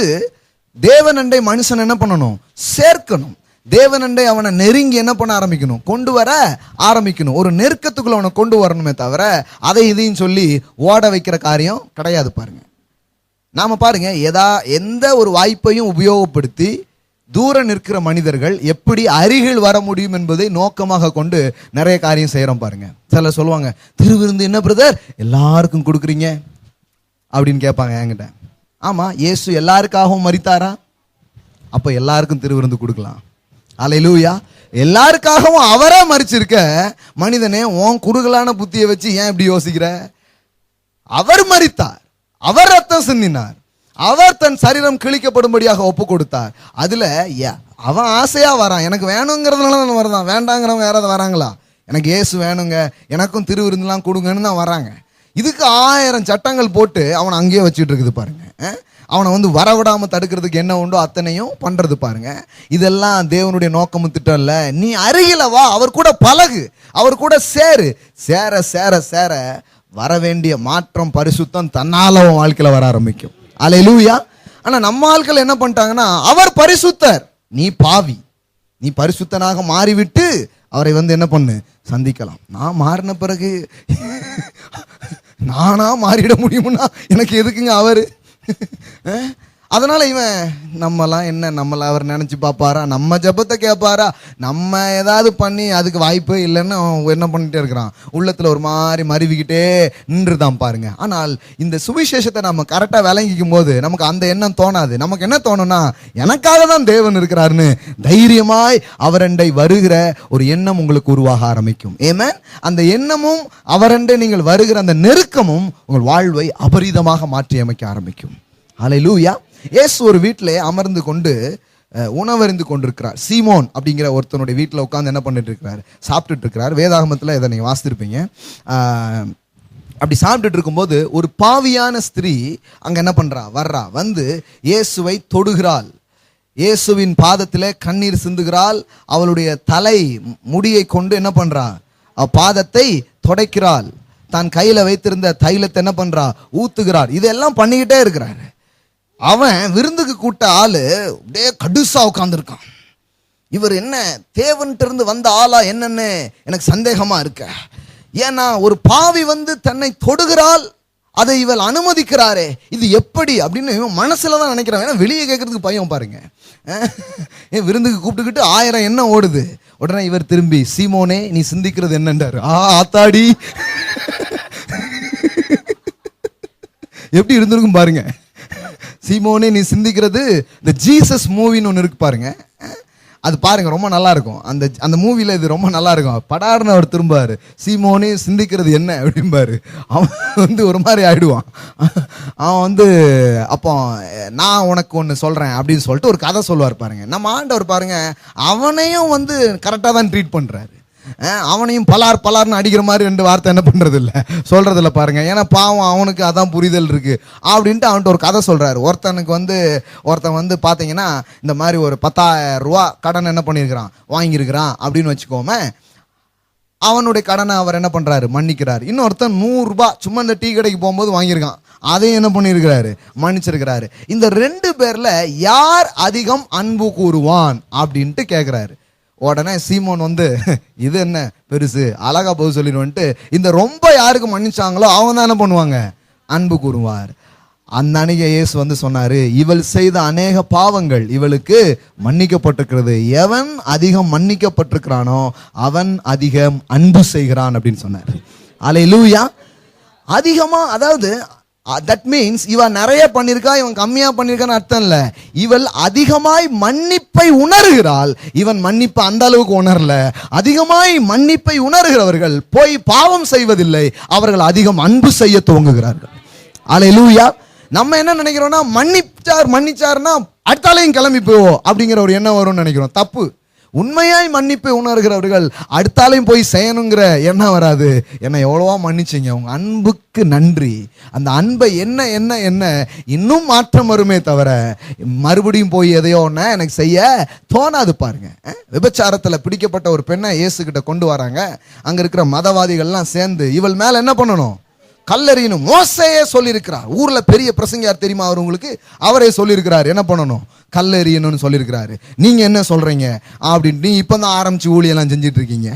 தேவனண்டை மனுஷன் என்ன பண்ணணும்? சேர்க்கணும். தேவனண்டை அவனை நெருங்கி என்ன பண்ண ஆரம்பிக்கணும்? கொண்டு வர ஆரம்பிக்கணும். ஒரு நெருக்கத்துக்குள்ள அவனை கொண்டு வரணுமே தவிர அதை இதையும் சொல்லி ஓட வைக்கிற காரியம் கிடையாது பாருங்க. நாம பாருங்க, எந்த ஒரு வாய்ப்பையும் உபயோகப்படுத்தி தூர நிற்கிற மனிதர்கள் எப்படி அருகில் வர முடியும் என்பதை நோக்கமாக கொண்டு நிறைய காரியம் செய்யறோம் பாருங்க. சிலர் சொல்லுவாங்க, திருவிருந்து என்ன பிரதர் எல்லாருக்கும் கொடுக்குறீங்க அப்படின்னு கேட்பாங்க என்கிட்ட. ஆமா, இயேசு எல்லாருக்காகவும் மரித்தாரா? அப்ப எல்லாருக்கும் திருவிருந்து கொடுக்கலாம். அல்லேலூயா. எல்லாருக்காகவும் அவரே மரிச்சிருக்க மனிதனே, உன் குறுகலான புத்தியை வச்சு ஏன் இப்படி யோசிக்கிற? அவர் மரித்தார், அவர் ரத்தம் சிந்தினார், அவர் தன் சரீரம் கிழிக்கப்படும்படியாக ஒப்பு கொடுத்தார். அதுல அவன் ஆசையா வரான், எனக்கு வேணுங்கிறதுனால வரதான். வேண்டாங்கிறவங்க யாராவது வராங்களா? எனக்கு இயேசு வேணுங்க, எனக்கும் திருவிருந்துலாம் கொடுங்கன்னு தான் வராங்க. இதுக்கு 1000 சட்டங்கள் போட்டு அவனை அங்கேயே வச்சுட்டு இருக்குது பாருங்க. அவனை வந்து வரவிடாம தடுக்கிறதுக்கு என்ன உண்டோ அத்தனையும் பண்றது பாருங்க. இதெல்லாம் தேவனுடைய நோக்கமும் திட்டம் இல்ல. நீ அருகில வா, அவர் கூட பழகு, அவர் கூட சேரு. சேர சேர சேர வர வேண்டிய மாற்றம், பரிசுத்தம் தன்னால உன் வாழ்க்கையில வர ஆரம்பிக்கும். அல்லேலூயா. ஆனா நம்ம ஆட்கள் என்ன பண்ணிட்டாங்கன்னா, அவர் பரிசுத்தர், நீ பாவி, நீ பரிசுத்தனாக மாறிவிட்டு அவரை வந்து என்ன பண்ணு? சந்திக்கலாம். நான் மாறின பிறகு நானா மாறிட முடியும்னா எனக்கு எதுக்குங்க அவரு? அதனால இவன் நம்மலாம் என்ன, நம்மள அவர் நினைச்சு பார்ப்பாரா? நம்ம ஜெபத்தை கேட்பாரா? நம்ம ஏதாவது பண்ணி அதுக்கு வாய்ப்பே இல்லைன்னு என்ன பண்ணிட்டே இருக்கிறான். உள்ளத்துல ஒரு மாதிரி மருவிக்கிட்டே நின்றுதான் பாருங்க. ஆனால் இந்த சுவிசேஷத்தை நம்ம கரெக்டா விளங்கிக்கும் போது நமக்கு அந்த எண்ணம் தோணாது. நமக்கு என்ன தோணும்னா, எனக்காக தான் தேவன் இருக்கிறாருன்னு தைரியமாய் அவரண்டை வருகிற ஒரு எண்ணம் உங்களுக்கு உருவாக ஆரம்பிக்கும். ஆமென். அந்த எண்ணமும் அவரண்டை நீங்கள் வருகிற அந்த நெருக்கமும் உங்கள் வாழ்வை அபரிதமாக மாற்றி அமைக்க ஆரம்பிக்கும். அல்லேலூயா. இயேசு ஒரு வீட்டிலே அமர்ந்து கொண்டு உணவருந்து கொண்டிருக்கிறார். சீமோன் அப்படிங்கிற ஒருத்தனுடைய வீட்டில் உட்காந்து என்ன பண்ணிட்டு இருக்கிறார்? சாப்பிட்டுட்டு இருக்கிறார். வேதாகமத்தில் இதை நீங்கள் வாசித்திருப்பீங்க. அப்படி சாப்பிட்டுட்டு இருக்கும்போது ஒரு பாவியான ஸ்திரீ அங்கே என்ன பண்றா? வர்றா. வந்து இயேசுவை தொடுகிறாள். இயேசுவின் பாதத்திலே கண்ணீர் சிந்துகிறாள். அவளுடைய தலை முடியை கொண்டு என்ன பண்றா? பாதத்தை துடைக்கிறாள். தான் கையில வைத்திருந்த தைலத்தை என்ன பண்றா? ஊத்துகிறார். இதெல்லாம் பண்ணிக்கிட்டே இருக்கிறாரு. அவன் விருந்துக்கு கூட்ட ஆளு அப்படியே கடுசா உட்கார்ந்துருக்கான். இவர் என்ன தேவன்ட்டு இருந்து வந்த ஆளா என்னன்னு எனக்கு சந்தேகமா இருக்க. ஏன்னா ஒரு பாவி வந்து தன்னை தொடுகிறாள், அதை இவள் அனுமதிக்கிறாரே, இது எப்படி அப்படின்னு இவன் மனசுலதான் நினைக்கிறான். ஏன்னா வெளியே கேட்கறதுக்கு பயம் பாருங்க. விருந்துக்கு கூப்பிட்டுக்கிட்டு 1000 எண்ணம் ஓடுது. உடனே இவர் திரும்பி, சீமோனே நீ சிந்திக்கிறது என்னன்றாரு. ஆத்தாடி, எப்படி இருந்திருக்கும் பாருங்க. சீமோனே நீ சிந்திக்கிறது, இந்த ஜீசஸ் மூவின்னு ஒன்று இருக்கு பாருங்க. அது பாருங்க, ரொம்ப நல்லா இருக்கும். அந்த மூவில இது ரொம்ப நல்லா இருக்கும். படார்னு அவர் திரும்பாரு, சீமோனே சிந்திக்கிறது என்ன அப்படிம்பாரு. அவன் வந்து ஒரு மாதிரி ஆயிடுவான். அவன் வந்து அப்போ நான் உனக்கு ஒன்று சொல்றேன் அப்படின்னு சொல்லிட்டு ஒரு கதை சொல்லுவார் பாருங்க. நம்ம ஆண்டவர் பாருங்க, அவனையும் வந்து கரெக்டாக தான் ட்ரீட் பண்றாரு. அவனையும் பலார்னு அடிக்கிற மாதிரி 2 வார்த்தை என்ன பண்றது இல்லை, சொல்றது இல்லை பாருங்க. ஏன்னா பாவம் அவனுக்கு அதான் புரிதல் இருக்கு அப்படின்ட்டு அவன்கிட்ட ஒரு கதை சொல்றாரு. ஒருத்தன் வந்து பாத்தீங்கன்னா இந்த மாதிரி ஒரு 10,000 ரூபா கடன் என்ன பண்ணிருக்கிறான், வாங்கியிருக்கிறான் அப்படின்னு வச்சுக்கோமே. அவனுடைய கடனை அவர் என்ன பண்றாரு? மன்னிக்கிறாரு. இன்னொருத்தன் 100 ரூபாய் சும்மா இந்த டீ கடைக்கு போகும்போது வாங்கியிருக்கான், அதையும் என்ன பண்ணிருக்கிறாரு? மன்னிச்சிருக்கிறாரு. இந்த 2 பேர்ல யார் அதிகம் அன்பு கூறுவான் அப்படின்ட்டு கேட்கிறாரு. உடனே சீமோன் வந்து, இது என்ன பெருசு, அழகா போய் சொல்லிடுவோன்ட்டு இந்த ரொம்ப யாருக்கு மன்னிச்சாங்களோ அவங்க தான் என்ன பண்ணுவாங்க? அன்பு கூறுவார். அந்த அன்னைக்கு இயேசு வந்து சொன்னாரு, இவள் செய்த அநேக பாவங்கள் இவளுக்கு மன்னிக்கப்பட்டிருக்கிறது, எவன் அதிகம் மன்னிக்கப்பட்டிருக்கிறானோ அவன் அதிகம் அன்பு செய்கிறான் அப்படின்னு சொன்னார். அல்லேலூயா. அதிகமா, அதாவது தட் மீன்ஸ் இவன் நிறைய பண்ணிருக்கா, இவன் கம்மியா பண்ணிருக்கான்னு அர்த்தம் இல்ல. இவள் அதிகமாய் மன்னிப்பை உணர்கிறாள், இவன் மன்னிப்பை அந்த அளவுக்கு உணரல. அதிகமாய் மன்னிப்பை உணர்கிறவர்கள் போய் பாவம் செய்வதில்லை, அவர்கள் அதிகம் அன்பு செய்ய துவங்குகிறார்கள். அல்லேலூயா. நம்ம என்ன நினைக்கிறோம்னா மன்னிச்சாருன்னா அடுத்தாலையும் கிளம்பி போவோம் அப்படிங்கிற ஒரு எண்ணம் வரும்னு நினைக்கிறோம். தப்பு. உண்மையாய் மன்னிப்பை உணர்கிறவர்கள் அடுத்தாலையும் போய் செய்யணுங்கிற எண்ணம் வராது. என்ன எவ்வளவா மன்னிச்சிங்க, உங்க அன்புக்கு நன்றி. அந்த அன்பை என்ன என்ன என்ன இன்னும் மாற்றம் வருமே தவிர மறுபடியும் போய் எதையோ ஒன்று எனக்கு செய்ய தோணாது. பாருங்க, விபச்சாரத்தில் பிடிக்கப்பட்ட ஒரு பெண்ணை இயேசுகிட்ட கொண்டு வராங்க. அங்க இருக்கிற மதவாதிகள்லாம் சேர்ந்து இவள் மேல என்ன பண்ணணும், கல்லெறியணும். மோசையே சொல்லியிருக்கிறார். ஊர்ல பெரிய பிரசங்கியார் தெரியுமா அவர் உங்களுக்கு, அவரே சொல்லியிருக்கிறார் என்ன பண்ணணும், கல்லெறியணும்னு சொல்லியிருக்கிறாரு. நீங்க என்ன சொல்றீங்க அப்படின்ட்டு, நீ இப்பதான் ஆரம்பிச்சு ஊழியெல்லாம் செஞ்சுட்டு இருக்கீங்க,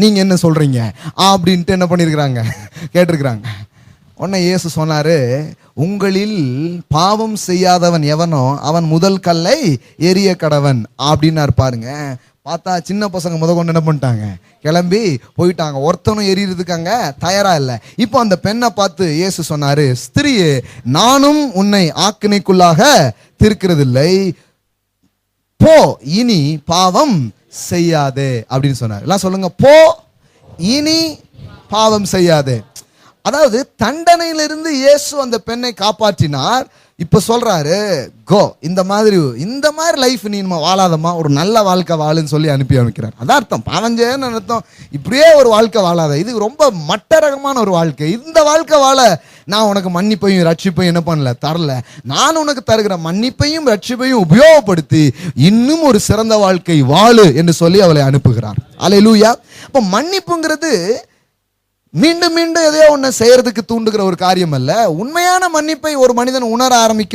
நீங்க என்ன சொல்றீங்க அப்படின்ட்டு என்ன பண்ணியிருக்கிறாங்க, கேட்டிருக்கிறாங்க. உடனே இயேசு சொன்னாரு, உங்களில் பாவம் செய்யாதவன் எவனோ அவன் முதல் கல்லை எரிய கடவன் அப்படின்னாரு. பாருங்க, பார்த்தா சின்ன பசங்க கொண்டு என்ன பண்ணிட்டாங்க, கிளம்பி போயிட்டாங்க. ஒருத்தனும் எரியறதுக்கு அங்க தயாரா இல்லை. இப்போ அந்த பெண்ணை பார்த்து இயேசு சொன்னாரு, ஸ்திரியே, நானும் உன்னை ஆக்கினைக்குள்ளாக தீர்க்கிறதில்லை, போ, இனி பாவம் செய்யாதே அப்படின்னு சொன்னார். எல்லாம் சொல்லுங்க, போ, இனி பாவம் செய்யாதே. அதாவது தண்டனையிலிருந்து இயேசு அந்த பெண்ணை காப்பாற்றினார். இப்ப சொல்றாரு, கோ, இந்த மாதிரி லைஃப் நீ வாழாதம்மா, ஒரு நல்ல வாழ்க்கை வாழுன்னு சொல்லி அனுப்பி அமைக்கிறார். அதான் அர்த்தம், பாவஞ்சேன்னு அர்த்தம். இப்படியே ஒரு வாழ்க்கை வாழாத, இது ரொம்ப மட்டரகமான ஒரு வாழ்க்கை. இந்த வாழ்க்கை வாழ நான் உனக்கு மன்னிப்பையும் ரட்சிப்பையும் என்ன பண்ணல, தரல. நான் உனக்கு தருகிற மன்னிப்பையும் ரட்சிப்பையும் உபயோகப்படுத்தி இன்னும் ஒரு சிறந்த வாழ்க்கை வாழு என்று சொல்லி அவளை அனுப்புகிறார். அல்லேலூயா. அப்ப மன்னிப்புங்கிறது மீண்டும் மீண்டும் எதையோ ஒன்று செய்யறதுக்கு தூண்டுகிற ஒரு காரியம் அல்ல. உண்மையான மன்னிப்பை ஒரு மனிதன் உணர ஆரம்பிக்க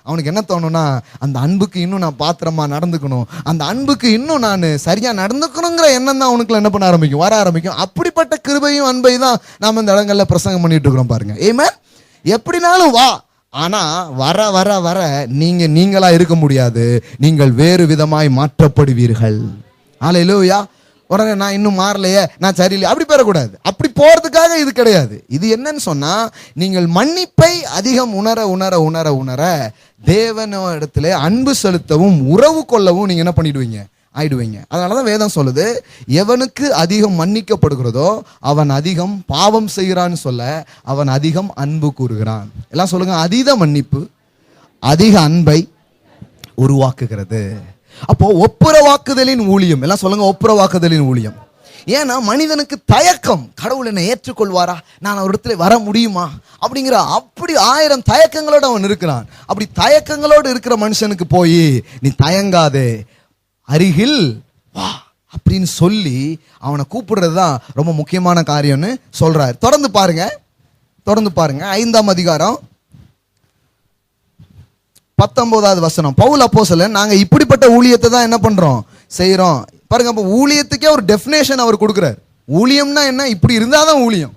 அவனுக்கு என்ன தோணும்னா, அந்த அன்புக்கு இன்னும் நான் பாத்திரமா நடந்துக்கணும், அந்த அன்புக்கு இன்னும் நான் சரியா நடந்துக்கணுங்கிற எண்ணம் தான் அவனுக்குள்ள என்ன பண்ண வர ஆரம்பிக்கும். அப்படிப்பட்ட கிருபையும் அன்பை தான் நாம் இந்த இடங்கள்ல பிரசங்கம் பண்ணிட்டு இருக்கிறோம். பாருங்க, ஏமேன். எப்படினாலும் வா, ஆனா வர வர வர நீங்களா இருக்க முடியாது, நீங்கள் வேறு விதமாய் மாற்றப்படுவீர்கள். அல்லேலூயா. உடனே நான் இன்னும் மாறலையே, நான் சரியில்லை அப்படி பெறக்கூடாது. அப்படி போறதுக்காக இது கிடையாது. இது என்னன்னு சொன்னா, நீங்கள் மன்னிப்பை அதிகம் உணர உணர உணர உணர தேவனோ இடத்துல அன்பு செலுத்தவும் உறவு கொள்ளவும் நீங்க என்ன பண்ணிடுவீங்க, ஆயிடுவீங்க. அதனாலதான் வேதம் சொல்லுது, எவனுக்கு அதிகம் மன்னிக்கப்படுகிறதோ அவன் அதிகம் பாவம் செய்கிறான்னு சொல்ல, அவன் அதிகம் அன்பு கூறுகிறான். எல்லாம் சொல்லுங்க, அதீத மன்னிப்பு அதிக அன்பை உருவாக்குகிறது. அப்போ ஒப்புரவாக்குதலின் ஊழியம், எல்லாம் சொல்லுங்க, ஒப்புரவாக்குதலின் ஊழியம். ஏன்னா மனிதனுக்கு தயக்கம், கடவுள் என்னை ஏற்றுக்கொள்வாரா, நான் ஒரு இடத்துல வர முடியுமா அப்படிங்கிற அப்படி 1000 தயக்கங்களோடு அவன் இருக்கிறான். அப்படி தயக்கங்களோடு இருக்கிற மனுஷனுக்கு போய் நீ தயங்காதே, அருகில் வா அப்படின்னு சொல்லி அவனை கூப்பிடுறது தான் ரொம்ப முக்கியமான காரியம்னு சொல்றாரு. தொடர்ந்து பாருங்க 5ஆம் அதிகாரம் 19வது வசனம். பவுல் அப்போஸ்தலன், நாங்க இப்படிப்பட்ட ஊழியத்தை தான் என்ன பண்றோம், செய்யறோம். பாருங்க, அப்ப ஊழியத்துக்கே ஒரு டெஃபினேஷன் அவர் கொடுக்கிறார். ஊழியம்னா என்ன, இப்படி இருந்தாதான் ஊழியம்.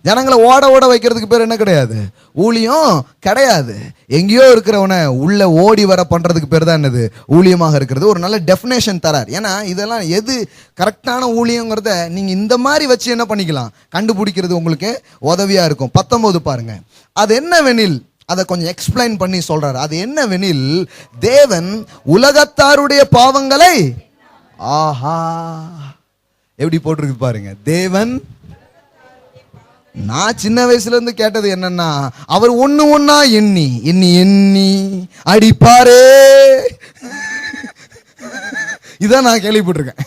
ஜனங்களை ஓட ஓட வைக்கிறதுக்கு பேர் என்ன கிடையாது, ஊழியம் கிடையாது. எங்கேயோ இருக்கிறவனை உள்ள ஓடி வர பண்றதுக்கு பேர் தான் என்னது, ஊழியமாக இருக்கிறது. ஒரு நல்ல டெஃபினேஷன் தரார். ஏன்னா இதெல்லாம் எது கரெக்டான ஊழியங்கிறத நீங்க இந்த மாதிரி வச்சு என்ன பண்ணிக்கலாம், கண்டுபிடிக்கிறது உங்களுக்கு உதவியா இருக்கும். 19 பாருங்க. அது என்னவெனில், அதை கொஞ்சம் எக்ஸ்பிளைன் பண்ணி சொல்றாரு. அது என்னவெனில், தேவன் உலகத்தாருடைய பாவங்களை, ஆஹா எப்படி போட்டிருக்கு பாருங்க, தேவன். நான் சின்ன வயசுல இருந்து கேட்டது என்னன்னா, அவர் ஒண்ணா எண்ணி எண்ணி எண்ணி அடிப்பாரே, இதான் நான் கேள்விப்பட்டிருக்கேன்.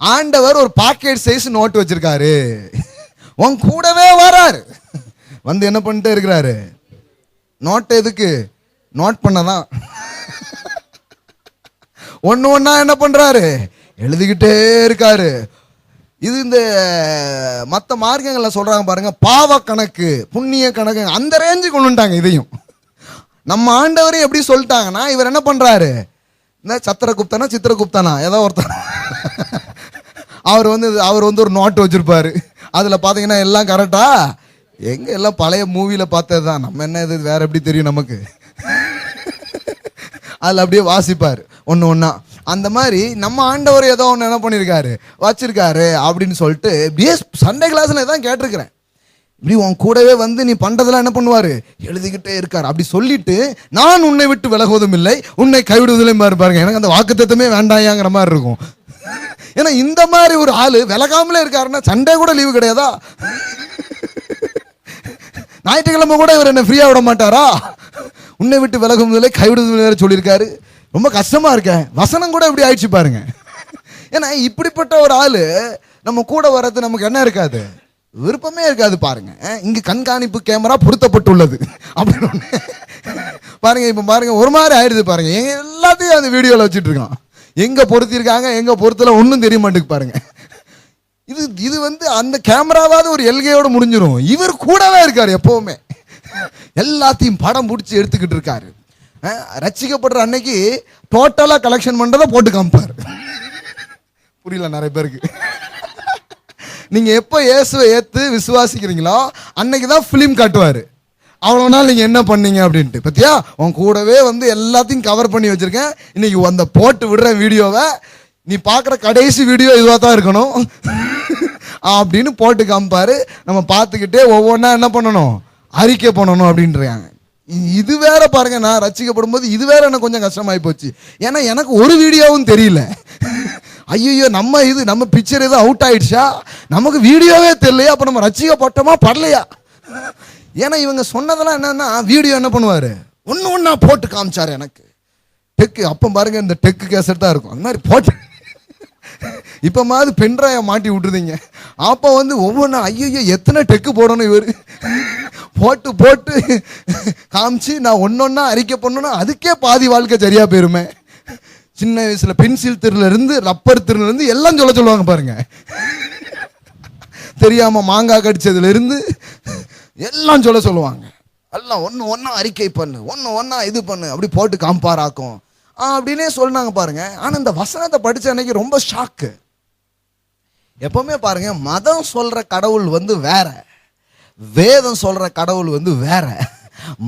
ஆண்டவர் ஒரு பாக்கெட் சைஸ் நோட்டு வச்சிருக்காரு, உன் கூடவே வராரு, வந்து என்ன பண்ணிட்டே இருக்கிறாரு, நோட் எதுக்கு, நோட் பண்ணதான். ஒண்ணா என்ன பண்றாரு, எழுதிக்கிட்டே இருக்காரு. இது இந்த மற்ற மார்க்கங்கள்ல சொல்றாங்க பாருங்க, பாவ கணக்கு புண்ணிய கணக்கு, அந்த ரேஞ்சு கொண்டு வந்துட்டாங்க இதையும். நம்ம ஆண்டவரையும் எப்படி சொல்லிட்டாங்கன்னா, இவர் என்ன பண்றாரு, இந்த சித்திரகுப்தனா ஏதோ ஒருத்தர், அவர் வந்து ஒரு நோட்டு வச்சிருப்பாரு. அதுல பாத்தீங்கன்னா எல்லாம் கரெக்டா, எங்க எல்லாம் பழைய மூவில பார்த்ததுதான், நம்ம என்ன இது வேற எப்படி தெரியும் நமக்கு. அதுல அப்படியே வாசிப்பாரு ஒண்ணா. அந்த மாதிரி நம்ம ஆண்டவர் ஏதோ ஒன்று என்ன பண்ணியிருக்காரு, வச்சிருக்காரு அப்படின்னு சொல்லிட்டு சண்டே கிளாஸ்ல தான் கேட்டிருக்கிறேன். இப்படி உன் கூடவே வந்து நீ பண்றதெல்லாம் என்ன பண்ணுவாரு, எழுதிக்கிட்டே இருக்காரு. அப்படி சொல்லிட்டு, நான் உன்னை விட்டு விலகுவதும் இல்லை உன்னை கைவிடுவதில்லையும் பாருங்க. எனக்கு அந்த வாக்குத்தத்தமே வேண்டாயாங்கிற மாதிரி இருக்கும். ஏன்னா இந்த மாதிரி ஒரு ஆளு விலகாமலே இருக்காருன்னா சண்டே கூட லீவு கிடையாதா? ஞாயிற்றுக்கிழமை கூட இவர் என்ன ஃப்ரீயா விட மாட்டாரா? உன்னை விட்டு விலகுவதில்லை கைவிடுவதில்லை சொல்லியிருக்காரு. ரொம்ப கஷ்டமா இருக்க. வசனம் கூட இப்படி ஆயிடுச்சு பாருங்க. ஏன்னா இப்படிப்பட்ட ஒரு ஆளு நம்ம கூட வர்றது நமக்கு என்ன இருக்காது, விருப்பமே இருக்காது பாருங்க. இங்க கண்காணிப்பு கேமரா பொருத்தப்பட்டுள்ளது அப்படின்னு பாருங்க. இப்ப பாருங்க ஒரு மாதிரி ஆயிடுது பாருங்க. எல்லாத்தையும் அந்த வீடியோல வச்சுட்டு இருக்கான். எங்க பொருத்திருக்காங்க எங்க பொருத்தல ஒன்றும் தெரிய மாட்டேங்குது பாருங்க. இது அந்த கேமராவாவது ஒரு எல்கையோட முடிஞ்சிடும். இவர் கூடவே இருக்காரு எப்பவுமே. எல்லாத்தையும் படம் பிடிச்சி எடுத்துக்கிட்டு இருக்காரு. ரட்சிக்கப்படுற அன்னைக்கு டோட்டலா கலெக்ஷன் பண்றதை போட்டு காமிப்பாரு. புரியல நிறைய பேருக்கு. நீங்க எப்ப இயேசுவை ஏத்து விசுவாசிக்கிறீங்களோ அன்னைக்கு தான் பிலிம் காட்டுவாரு. அவ்வளவு நாள் நீங்க என்ன பண்ணீங்க அப்படின்ட்டு. பத்தியா உன் கூடவே எல்லாத்தையும் கவர் பண்ணி வச்சிருக்கேன். இன்னைக்கு அந்த போட்டு விடுற வீடியோவை நீ பாக்குற கடைசி வீடியோ இதுவா தான் இருக்கணும் அப்படின்னு போட்டு காமிப்பாரு. நம்ம பார்த்துக்கிட்டே ஒவ்வொன்றா என்ன பண்ணணும், அறிக்கை பண்ணணும் அப்படின்றாங்க. இது வேற பாருங்க, நான் ரட்சிக்கப்படும் போது இது வேற எனக்கு கொஞ்சம் கஷ்டமாயி போச்சு. ஏன்னா எனக்கு ஒரு வீடியோவும் தெரியல. ஐயோ நம்ம பிக்சர் எதுவும் அவுட் ஆயிடுச்சா, நமக்கு வீடியோவே தெரியலையா, அப்ப நம்ம ரட்சிக்கப்பட்டோமா படலையா? ஏன்னா இவங்க சொன்னதெல்லாம் என்னன்னா வீடியோ என்ன பண்ணுவாரு ஒன்னு ஒன்னா போட்டு காமிச்சாரு எனக்கு. டெக்கு அப்ப பாருங்க இந்த டெக்கு கேசட் தான் இருக்கும். அந்த மாதிரி போட்டு இப்ப மாதிரி பென்ட்ரைவ மாட்டி விட்டுருந்தீங்க. அப்ப ஒவ்வொன்றா ஐயோ எத்தனை டெக்கு போடணும் இவர் போட்டு போட்டு காமிச்சு நான் ஒன்னொன்னா அறிக்கை பண்ணணும்னா அதுக்கே பாதி வாழ்க்கை சரியா போயிருமே. சின்ன வயசுல பென்சில் திருல இருந்து ரப்பர் திருல இருந்து எல்லாம் சொல்லுவாங்க பாருங்க. தெரியாம மாங்காய் கடிச்சதுல இருந்து எல்லாம் சொல்லுவாங்க. எல்லாம் ஒன்னு ஒன்னா அறிக்கை பண்ணு, ஒன்னு ஒன்னா இது பண்ணு, அப்படி போட்டு காம்பாராக்கும் அப்படின்னே சொன்னாங்க பாருங்க. ஆனா இந்த வசனத்தை படிச்ச அன்னைக்கு ரொம்ப ஷாக்கு. எப்பவுமே பாருங்க மதம் சொல்ற கடவுள் வேற, வேதம் சொல்ற கடவுள் வேற.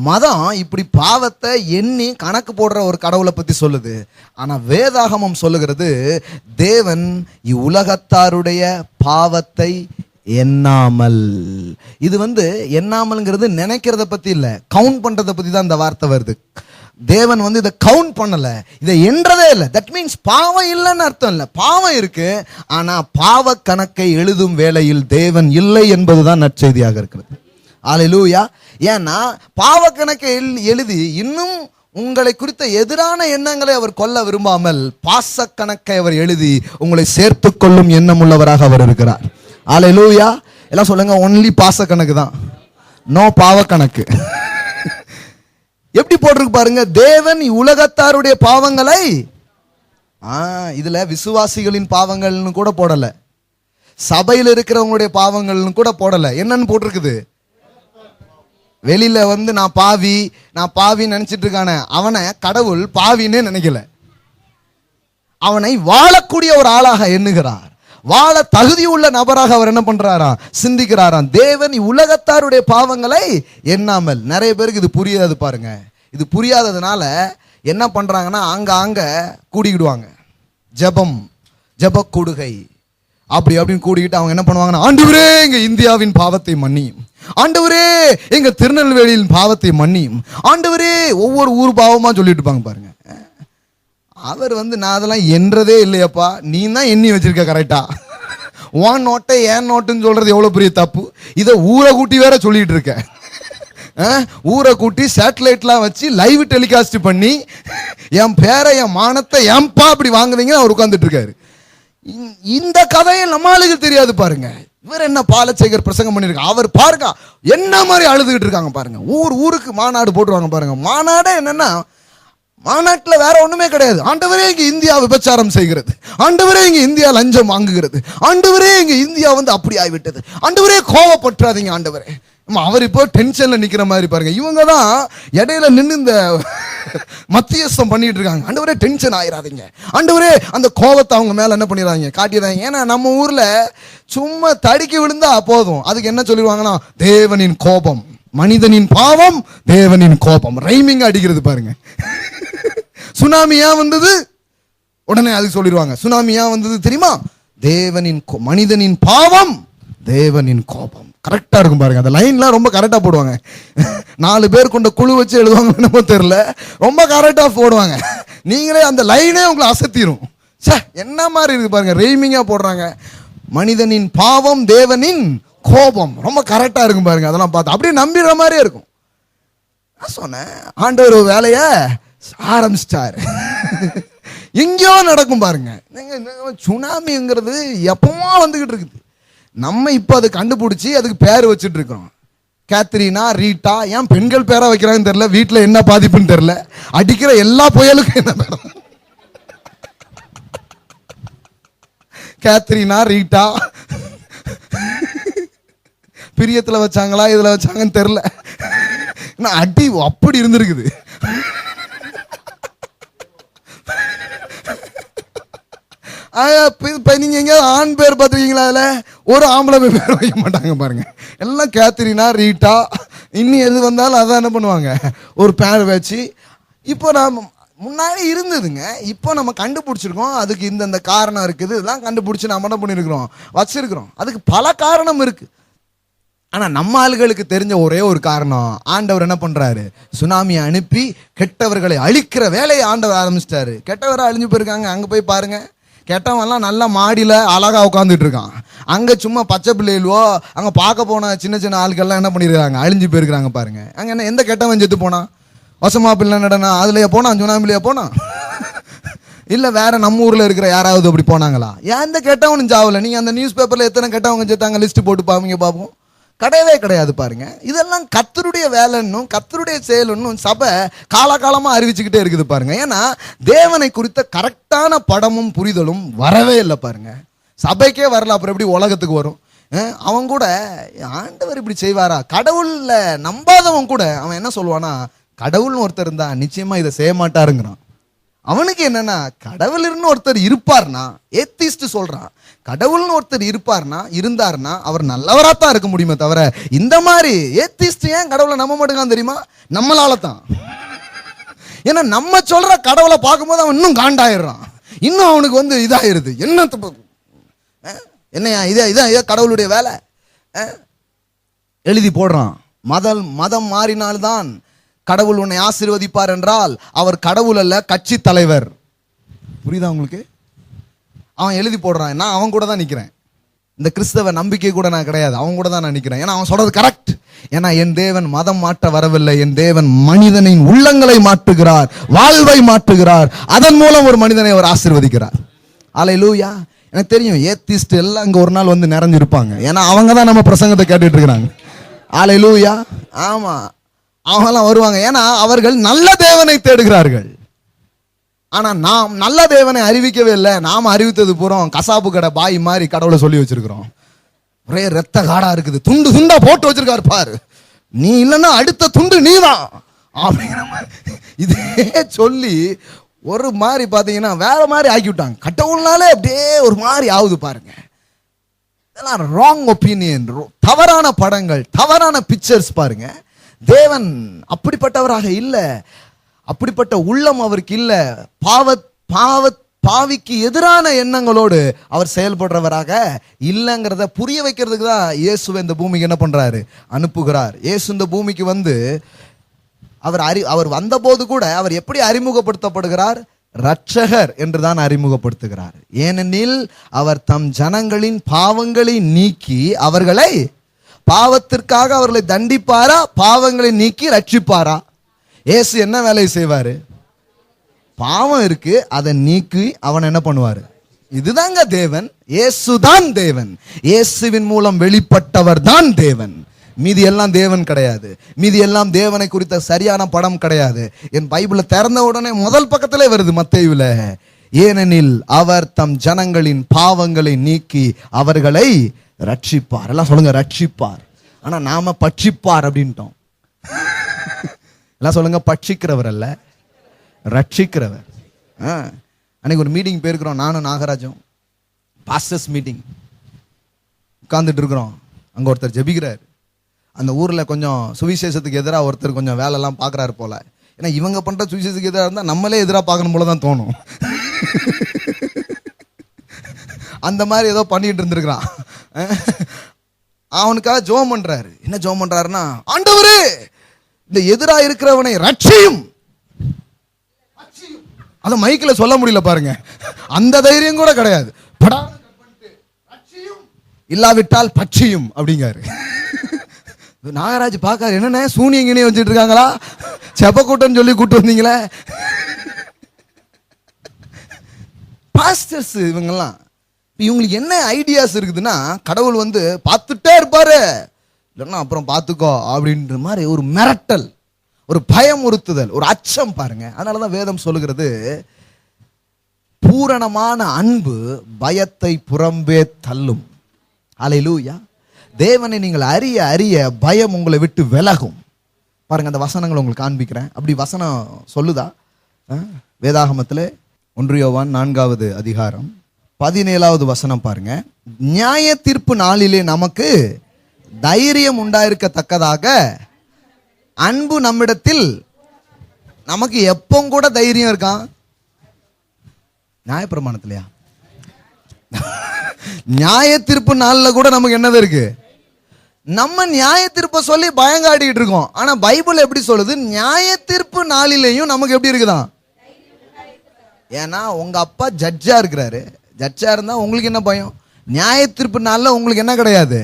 மதம் இப்படி பாவத்தை எண்ணி கணக்கு போடுற ஒரு கடவுளை பத்தி சொல்லுது. ஆனா வேதாகமம் சொல்லுகிறது தேவன் இவ்வுலகத்தாருடைய பாவத்தை எண்ணாமல். இது எண்ணாமல்ங்கிறது நினைக்கிறத பத்தி இல்ல, கவுண்ட் பண்றதை பத்தி தான் இந்த வார்த்தை வருது. தேவன் இதை கவுண்ட் பண்ணல, இதை எண்றதே இல்லை. தட் மீன்ஸ் பாவம் இல்லைன்னு அர்த்தம் இல்லை, பாவம் இருக்கு. ஆனா பாவ கணக்கை எழுதும் வேளையில் தேவன் இல்லை என்பதுதான் நற்செய்தியாக இருக்கிறது. அல்லேலூயா. ஏன்னா பாவ கணக்கை எழுதி இன்னும் உங்களை குறித்த எதிரான எண்ணங்களை அவர் கொல்ல விரும்பாமல் பாச கணக்கை அவர் எழுதி உங்களை சேர்த்து கொள்ளும் எண்ணம் உள்ளவராக அவர் இருக்கிறார். அல்லேலூயா. எல்லாம் சொல்லுங்க, ஒன்லி பாச கணக்கு தான், நோ பாவ கணக்கு. எப்படி போட்டிருக்கு பாருங்க, தேவன் உலகத்தாருடைய பாவங்களை இதுல விசுவாசிகளின் பாவங்கள்னு கூட போடல, சபையில் இருக்கிறவங்களுடைய பாவங்கள்னு கூட போடல. என்னன்னு போட்டிருக்குது, வெளியில நான் பாவி நினைச்சிட்டு இருக்கானே அவனை கடவுள் பாவின்னு நினைக்கல, அவனை வாழக்கூடிய ஒரு ஆளாக எண்ணுகிறார். வாழ தகுதி உள்ள நபராக அவர் என்ன பண்றாராம், சிந்திக்கிறாராம். தேவன் உலகத்தாருடைய பாவங்களை எண்ணாமல். நிறைய பேருக்கு இது புரியாது பாருங்க. இது புரியாததுனால என்ன பண்றாங்கன்னா அங்க கூடிக்கிடுவாங்க. ஜெப கூடுகை அப்படின்னு கூடிக்கிட்டு அவங்க என்ன பண்ணுவாங்கன்னா, ஆண்டவரே எங்க இந்தியாவின் பாவத்தை மன்னியும், ஆண்டவரே எங்க திருநெல்வேலியின் பாவத்தை மன்னியும், ஆண்டவரே ஒவ்வொரு ஊர் பாவமா சொல்லிட்டு இருப்பாங்க பாருங்க. அவர் நான் அதெல்லாம் என்றதே இல்லையப்பா, நீ தான் எண்ணி வச்சிருக்க கரெக்டா. ஒன் நோட்டை ஏன் நோட்டுன்னு சொல்றது எவ்வளவு பெரிய தப்பு. இதை ஊரை கூட்டி வேற சொல்லிட்டு இருக்க. ஊரை கூட்டி சேட்டலைட்லாம் வச்சு லைவ் டெலிகாஸ்ட் பண்ணி என் பேரை என் மானத்தை ஏன்பா அப்படி வாங்குவீங்கன்னு அவர் உட்கார்ந்துட்டு இருக்காரு. இந்த கதையை நம்மளுக்கு தெரியாது பாருங்க. இவர் என்ன பாலச்சேகர் பிரசங்கம் பண்ணிருக்காங்க, அவர் பாருங்க என்ன மாதிரி அழுதுகிட்டு இருக்காங்க பாருங்க. ஊருக்கு மாநாடு போட்டுருவாங்க பாருங்க. மாநாடு என்னன்னா, மாநாட்டில் வேற ஒண்ணுமே கிடையாது. ஆண்டவரே இங்க இந்தியா விபச்சாரம் செய்கிறது, ஆண்டவரே இங்க இந்தியா லஞ்சம் வாங்குகிறது, ஆண்டவரே இங்க இந்தியா அப்படி ஆகிவிட்டது, ஆண்டவரே கோவப்பற்றாதீங்க ஆண்டவரே. அவர் இப்போ டென்ஷன்ல நிக்கிற மாதிரி பாருங்க. இவங்க தான் இடையில நின்று இந்த மத்தியஸ்தம் பண்ணிட்டு இருக்காங்க. ஆண்டவரே டென்ஷன் ஆயிராதீங்க, ஆண்டவரே அந்த கோபத்தை அவங்க மேல என்ன பண்ணிடுறாங்க, காட்டிடுறாங்க. ஏன்னா நம்ம ஊர்ல சும்மா தடுக்கி விழுந்தா போதும், அதுக்கு என்ன சொல்லிடுவாங்கன்னா தேவனின் கோபம், மனிதனின் பாவம், தேவனின் கோபம். ரைமிங் அடிக்கிறது பாருங்க. சுனாமி ஏன் வந்தது, உடனே அதுக்கு சொல்லிடுவாங்க. சுனாமி ஏன் வந்தது தெரியுமா, தேவனின் மனிதனின் பாவம், தேவனின் கோபம். கரெக்டா இருக்கும் பாருங்க. அந்த லைன்லாம் ரொம்ப கரெக்டா போடுவாங்க. 4 பேர் கொண்ட குழு வச்சு எழுதுவாங்க என்னமோ தெரியல, ரொம்ப கரெக்டா போடுவாங்க. நீங்களே அந்த லைனே உங்களை அசத்திரும். என்ன மாதிரி இருக்கு பாருங்க, ரைமிங்கா போடுறாங்க. மனிதனின் பாவம், தேவனின் கோபம் ரொம்ப கரெக்டா இருக்கும் பாருங்க. அதெல்லாம் பார்த்து அப்படியே நம்பிடுற மாதிரியே இருக்கும். நான் சொன்னேன், ஆண்டவர் ஒரு வேலையை ஆரம்பிச்சிட்டாரு. எங்கேயோ நடக்கும் பாருங்க. சுனாமிங்கிறது எப்பவுமா வந்துகிட்டு இருக்குது. நம்ம இப்போ அதை கண்டுபிடிச்சி அதுக்கு பேர் வச்சுட்டு இருக்கிறோம். Katerina, Rita. ஏன் பெண்கள் பேரா வைக்கிறாங்கன்னு தெரியல. வீட்டில் என்ன பாதிப்புன்னு தெரியல. அடிக்கிற எல்லா புயலுக்கும் என்ன பேரும் கேத்ரினா, ரீட்டா. பிரியத்தில் வச்சாங்களா இதில் வச்சாங்கன்னு தெரியல. அடி அப்படி இருந்திருக்குது. நீங்க எங்க ஆண் பேர் பார்த்துருக்கீங்களா? அதுல ஒரு ஆம்பளை பேர் வைக்க மாட்டாங்க பாருங்க. எல்லாம் கேத்ரினா, ரீட்டா. இன்னும் எது வந்தாலும் அதான் என்ன பண்ணுவாங்க, ஒரு பேர் வச்சு. இப்போ நம்ம முன்னாடி இருந்ததுங்க, இப்போ நம்ம கண்டுபிடிச்சிருக்கோம். அதுக்கு இந்த காரணம் இருக்குது. இதெல்லாம் கண்டுபிடிச்சி நம்ம என்ன பண்ணிருக்கிறோம், வச்சிருக்கிறோம். அதுக்கு பல காரணம் இருக்கு. ஆனா நம்ம ஆளுகளுக்கு தெரிஞ்ச ஒரே ஒரு காரணம், ஆண்டவர் என்ன பண்றாரு, சுனாமியை அனுப்பி கெட்டவர்களை அழிக்கிற வேலையை ஆண்டவர் ஆரம்பிச்சிட்டாரு. கெட்டவரை அழிஞ்சு போயிருக்காங்க. அங்க போய் பாருங்க, கெட்டவன்லாம் நல்லா மாடியில் அழகா உட்காந்துட்டு இருக்கான். அங்கே சும்மா பச்சை பிள்ளைகளோ அங்கே பார்க்க போன சின்ன சின்ன ஆட்கள்லாம் என்ன பண்ணியிருக்காங்க, அழிஞ்சு போயிருக்கிறாங்க பாருங்க. அங்கே என்ன எந்த கெட்டவன் செத்து போனான்? வசமா பிள்ளை நடனா அதுலயே போனான், சுனாமிலேயே போனான்? இல்லை வேற நம்ம ஊரில் இருக்கிற யாராவது அப்படி போனாங்களா? ஏன் இந்த கெட்டவனும் சாவல? நீங்கள் அந்த நியூஸ் பேப்பரில் எத்தனை கெட்டவங்க செத்தாங்க லிஸ்ட் போட்டு பாவீங்க பார்ப்போம். கிடையவே கிடையாது பாருங்க. இதெல்லாம் கர்த்தருடைய வேலைன்னும் கர்த்தருடைய செயலும் சபை காலகாலமாக அறிவிச்சுக்கிட்டே இருக்குது பாருங்க. ஏன்னா தேவனை குறித்த கரெக்டான படமும் புரிதலும் வரவே இல்லை பாருங்க. சபைக்கே வரல, அப்புறம் எப்படி உலகத்துக்கு வரும்? அவன் கூட ஆண்டவர் இப்படி செய்வாரா? கடவுள்ல நம்பாதவன் கூட அவன் என்ன சொல்லுவானா, கடவுள்னு ஒருத்தர் இருந்தா நிச்சயமா இதை செய்ய மாட்டாருங்கிறான். அவனுக்கு என்னன்னா, கடவுள்னு ஒருத்தர் இருப்பார்னா, ஏத்திஸ்ட் சொல்றான், கடவுள்னு ஒருத்தர் இருப்பார்னா இருந்தார்னா அவர் நல்லவராத்தான் இருக்க முடியுமே தவிர, இந்த மாதிரி ஏத்திஸ்ட் ஏன் கடவுளை நம்ப மாட்டேங்கான் தெரியுமா? நம்மளால தான். ஏன்னா நம்ம சொல்ற கடவுளை பார்க்கும்போது அவன் இன்னும் காண்டாயிடுறான், இன்னும் அவனுக்கு இதாயிருது. என்னையா இதான் கடவுளுடைய வேலை எழுதி போடுறான். மதம் மாறினால்தான் கடவுள் உன்னை ஆசீர்வதிப்பார் என்றால் அவர் கடவுள் அல்ல, கட்சி தலைவர். புரியுதா உங்களுக்கு? அவன் எழுதி போடுறான். நான் அவன் கூட தான் நிற்கிறேன். இந்த கிறிஸ்தவ நம்பிக்கை கூட நான் கிடையாது, அவன் கூட தான் நான் நிற்கிறேன். ஏன்னா அவன் சொல்றது கரெக்ட். ஏன்னா என் தேவன் மதம் மாற்ற வரவில்லை, என் தேவன் மனிதனின் உள்ளங்களை மாற்றுகிறார், வாழ்வை மாற்றுகிறார். அதன் மூலம் ஒரு மனிதனை அவர் ஆசீர்வதிக்கிறார். அல்லேலூயா. எனக்கு தெரியும் ஏத்திஸ்ட் எல்லாம் இங்க ஒரு நாள் நிறைஞ்சிருப்பாங்க. ஏன்னா அவங்க தான் நம்ம பிரசங்கத்தை கேட்டுட்டு இருக்கிறாங்க. அல்லேலூயா. ஆமா, அவங்கெல்லாம் வருவாங்க. ஏன்னா அவர்கள் நல்ல தேவனை தேடுகிறார்கள். ஆனா நாம் நல்ல தேவனை அறிவிக்கவே இல்லை. நாம் அறிவித்தது பூரம் கசாப்பு கடை பாய் மாதிரி கடவுளை சொல்லி வச்சிருக்கிறோம். ஒரே ரத்த காடா இருக்குது, துண்டு துண்டா போட்டு வச்சிருக்காரு பாரு, நீ இல்லைன்னா அடுத்த துண்டு நீதான் அப்படிங்கிற மாதிரி இதே சொல்லி ஒரு மாதிரி பார்த்தீங்கன்னா வேற மாதிரி ஆக்கி விட்டாங்க. கடவுள்னாலே அப்படியே ஒரு மாதிரி ஆகுது பாருங்க. இதெல்லாம் ராங் ஒப்பீனியன், தவறான படங்கள், தவறான பிக்சர்ஸ் பாருங்க. தேவன் அப்படிப்பட்டவராக இல்லை, அப்படிப்பட்ட உள்ளம் அவருக்கு இல்லை. பாவிக்கு எதிரான எண்ணங்களோடு அவர் செயல்படுறவராக இல்லைங்கிறத புரிய வைக்கிறதுக்கு தான் இயேசுவை இந்த பூமிக்கு என்ன பண்றாரு, அனுப்புகிறார். இயேசு இந்த பூமிக்கு அவர் வந்தபோது கூட அவர் எப்படி அறிமுகப்படுத்தப்படுகிறார்? இரட்சகர் என்றுதான் அறிமுகப்படுத்துகிறார். ஏனெனில் அவர் தம் ஜனங்களின் பாவங்களை நீக்கி அவர்களை, பாவத்திற்காக அவர்களை தண்டிப்பாரா, பாவங்களை நீக்கி ரட்சிப்பாரா? இயேசு என்ன வேலையை செய்வாரு? பாவம் இருக்கு, அதை நீக்கி அவன் என்ன பண்ணுவாரு? இதுதாங்க தேவன். இயேசுதான் தேவன். இயேசுவின் மூலம் வெளிப்பட்டவர் தான் தேவன். மீதி எல்லாம் தேவன் கிடையாது. மீதி எல்லாம் தேவனை குறித்த சரியான படம் கிடையாது. என் பைபிளை திறந்த உடனே முதல் பக்கத்திலே வருது மத்தேயுல, ஏனெனில் அவர் தம் ஜனங்களின் பாவங்களை நீக்கி அவர்களை ரட்சிப்பார். எல்லாம் சொல்லுங்க, ரட்சிப்பார். ஆனா நாம பட்சிப்பார் அப்படின்ட்டோம். எல்லாம் சொல்லுங்க, பட்சிக்கிறவர் அல்ல, ரட்சிக்கிறவர். அன்னைக்கு ஒரு மீட்டிங் போயிருக்கிறோம், நானும் நாகராஜும். பாஸ்டர்ஸ் மீட்டிங் உட்கார்ந்துட்டு இருக்கிறோம். அங்க ஒருத்தர் ஜெபிக்கிறார். அந்த ஊர்ல கொஞ்சம் சுவிசேஷத்துக்கு எதிராக ஒருத்தர் கொஞ்சம் வேலைலாம் பார்க்குறாரு போல. ஏன்னா இவங்க பண்ற சுவிசேஷத்துக்கு எதிராக இருந்தால் நம்மளே எதிராக பார்க்கணும் போல தான் தோணும். அந்த மாதிரி ஏதோ பண்ணிட்டு இருந்திருக்கிறான். அவனுக்காக ஜெபம் பண்றாரு. என்ன ஜெபம் பண்றாருன்னா, ஆண்டவரே இந்த எதிராக இருக்கிறவனை ரட்சியும். அத மைக்கில் சொல்ல முடியல பாருங்க, அந்த தைரியம் கூட கிடையாது. இல்லாவிட்டால் பட்சியும் அப்படிங்காரு. நாகராஜ் பார்க்காரு, என்னென்ன சூனியங்கினே வச்சுட்டு இருக்காங்களா, செப்ப கூட்டம்னு சொல்லி கூட்டு வந்தீங்களே. பாஸ்டர்ஸ் இவங்கெல்லாம் இவங்களுக்கு என்ன ஐடியாஸ் இருக்குதுன்னா, கடவுள் வந்து பார்த்துட்டே இருப்பாரு, இல்லைன்னா அப்புறம் பார்த்துக்கோ அப்படின்ற மாதிரி ஒரு மிரட்டல், ஒரு பயம் உறுத்துதல், ஒரு அச்சம் பாருங்க. அதனாலதான் வேதம் சொல்லுகிறது, பூரணமான அன்பு பயத்தை புறம்பே தள்ளும். அல்லேலூயா. தேவனை நீங்கள் அறிய அறிய பயம் உங்களை விட்டு விலகும். பாருங்க, அந்த வசனங்களை உங்களுக்கு காண்பிக்கிறேன். அப்படி வசனம் சொல்லுதா வேதாகமத்தில்? 1 யோவான் 4வது அதிகாரம் 17வது வசனம் பாருங்க. நியாய தீர்ப்பு நாளிலே நமக்கு தைரியம் உண்டாயிருக்கத்தக்கதாக அன்பு நம்மிடத்தில். நமக்கு எப்போ கூட தைரியம் இருக்கான்? நியாயப்பிரமாணத்திலையா? நியாய தீர்ப்பு நாளில் கூட நமக்கு என்னது இருக்கு? நம்ம நியாய தீர்ப்பை சொல்லி பயங்காட்டிட்டு இருக்கோம். ஆனா பைபிள் எப்படி சொல்லுது? நியாய தீர்ப்பு நாளிலேயும் நமக்கு எப்படி இருக்குதான்? ஏன்னா உங்க அப்பா ஜட்ஜா இருக்கிறாரு. ஜட்ஜா இருந்தா உங்களுக்கு என்ன பயம்? நியாய தீர்ப்பு நாளில் உங்களுக்கு என்ன கிடையாது?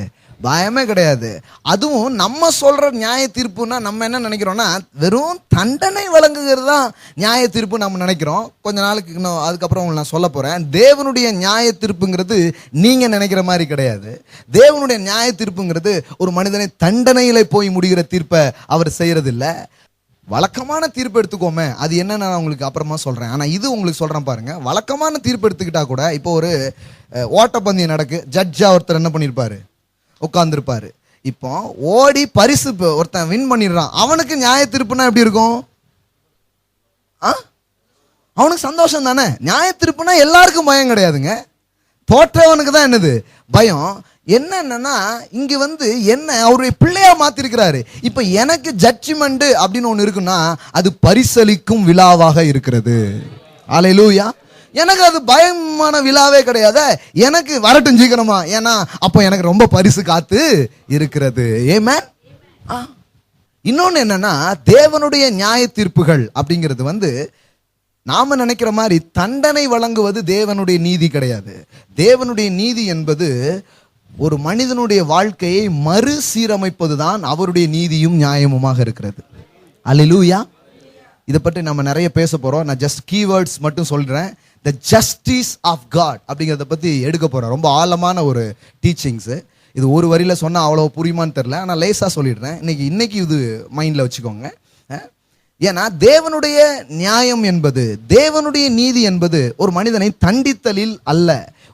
பயமே கிடையாது. அதுவும் நம்ம சொல்ற நியாய தீர்ப்புனா நம்ம என்ன நினைக்கிறோம்னா, வெறும் தண்டனை வழங்குகிறது தான் நியாய தீர்ப்பு நம்ம நினைக்கிறோம். கொஞ்ச நாளுக்கு இன்னும் அதுக்கப்புறம் உங்களுக்கு நான் சொல்ல போறேன். தேவனுடைய நியாய தீர்ப்புங்கிறது நீங்க நினைக்கிற மாதிரி கிடையாது. தேவனுடைய நியாய தீர்ப்புங்கிறது ஒரு மனிதனை தண்டனையில போய் முடிகிற தீர்ப்பை அவர் செய்யறது இல்லை. வழக்கமான தீர்ப்பு எடுத்துக்கோமே, அது என்ன நான் உங்களுக்கு அப்புறமா சொல்றேன். ஆனா இது உங்களுக்கு சொல்றேன் பாருங்க. வழக்கமான தீர்ப்பு எடுத்துக்கிட்டா கூட, இப்போ ஒரு ஓட்டப்பந்தயம் நடக்கு, ஜட்ஜா ஒருத்தர் என்ன பண்ணிருப்பாரு? உட்கார்ந்துருப்பாரு. இப்போ ஓடி பரிசு ஒருத்தன் வின் பண்ணிடுறான், அவனுக்கு நியாய தீர்ப்புனா எப்படி இருக்கும்? அவனுக்கு சந்தோஷம் தானே. நியாய தீர்ப்புனா எல்லாருக்கும் பயம் கிடையாதுங்க. தோற்றவனுக்கு தான் என்னது பயம். என்னன்னா இங்க வந்து என்ன அவருடைய பிள்ளையா மாத்திருக்கிறாரு. இப்ப எனக்கு ஜட்ஜ்மெண்ட் அப்படின்னு ஒண்ணு இருக்குன்னா அது பரிசளிக்கும் விழாவாக இருக்கிறது. அல்லேலூயா. எனக்கு அது பயமான விழாவே கிடையாது. எனக்கு வரட்டும் சீக்கிரமா, ஏன்னா அப்போ எனக்கு ரொம்ப பரிசு காத்து இருக்கிறது. ஆமென். இன்னொன்னு என்னன்னா, தேவனுடைய நியாய தீர்ப்புகள் அப்படிங்கிறது வந்து நாம நினைக்கிற மாதிரி தண்டனை வழங்குவது தேவனுடைய நீதி கிடையாது. தேவனுடைய நீதி என்பது ஒரு மனிதனுடைய வாழ்க்கையை மறுசீரமைப்பது தான் அவருடைய நீதியும் நியாயமுமாக இருக்கிறது. அல்லேலூயா. இதை பற்றி நம்ம நிறைய பேச போறோம். நான் ஜஸ்ட் கீவேர்ட்ஸ் மட்டும் சொல்றேன். த ஜஸ்டிஸ் ஆஃப் காட் அப்படிங்கிறத பத்தி எடுக்க போறோம். ரொம்ப ஆழமான ஒரு டீச்சிங்ஸ். இது ஒரு வரியில சொன்னா அவ்வளோ புரியுமான்னு தெரியல, ஆனால் லேசா சொல்லிடுறேன். இன்னைக்கு இது மைண்ட்ல வச்சுக்கோங்க. ஏன்னா தேவனுடைய நியாயம் என்பது, தேவனுடைய நீதி என்பது ஒரு மனிதனை தண்டித்தலில் அல்ல,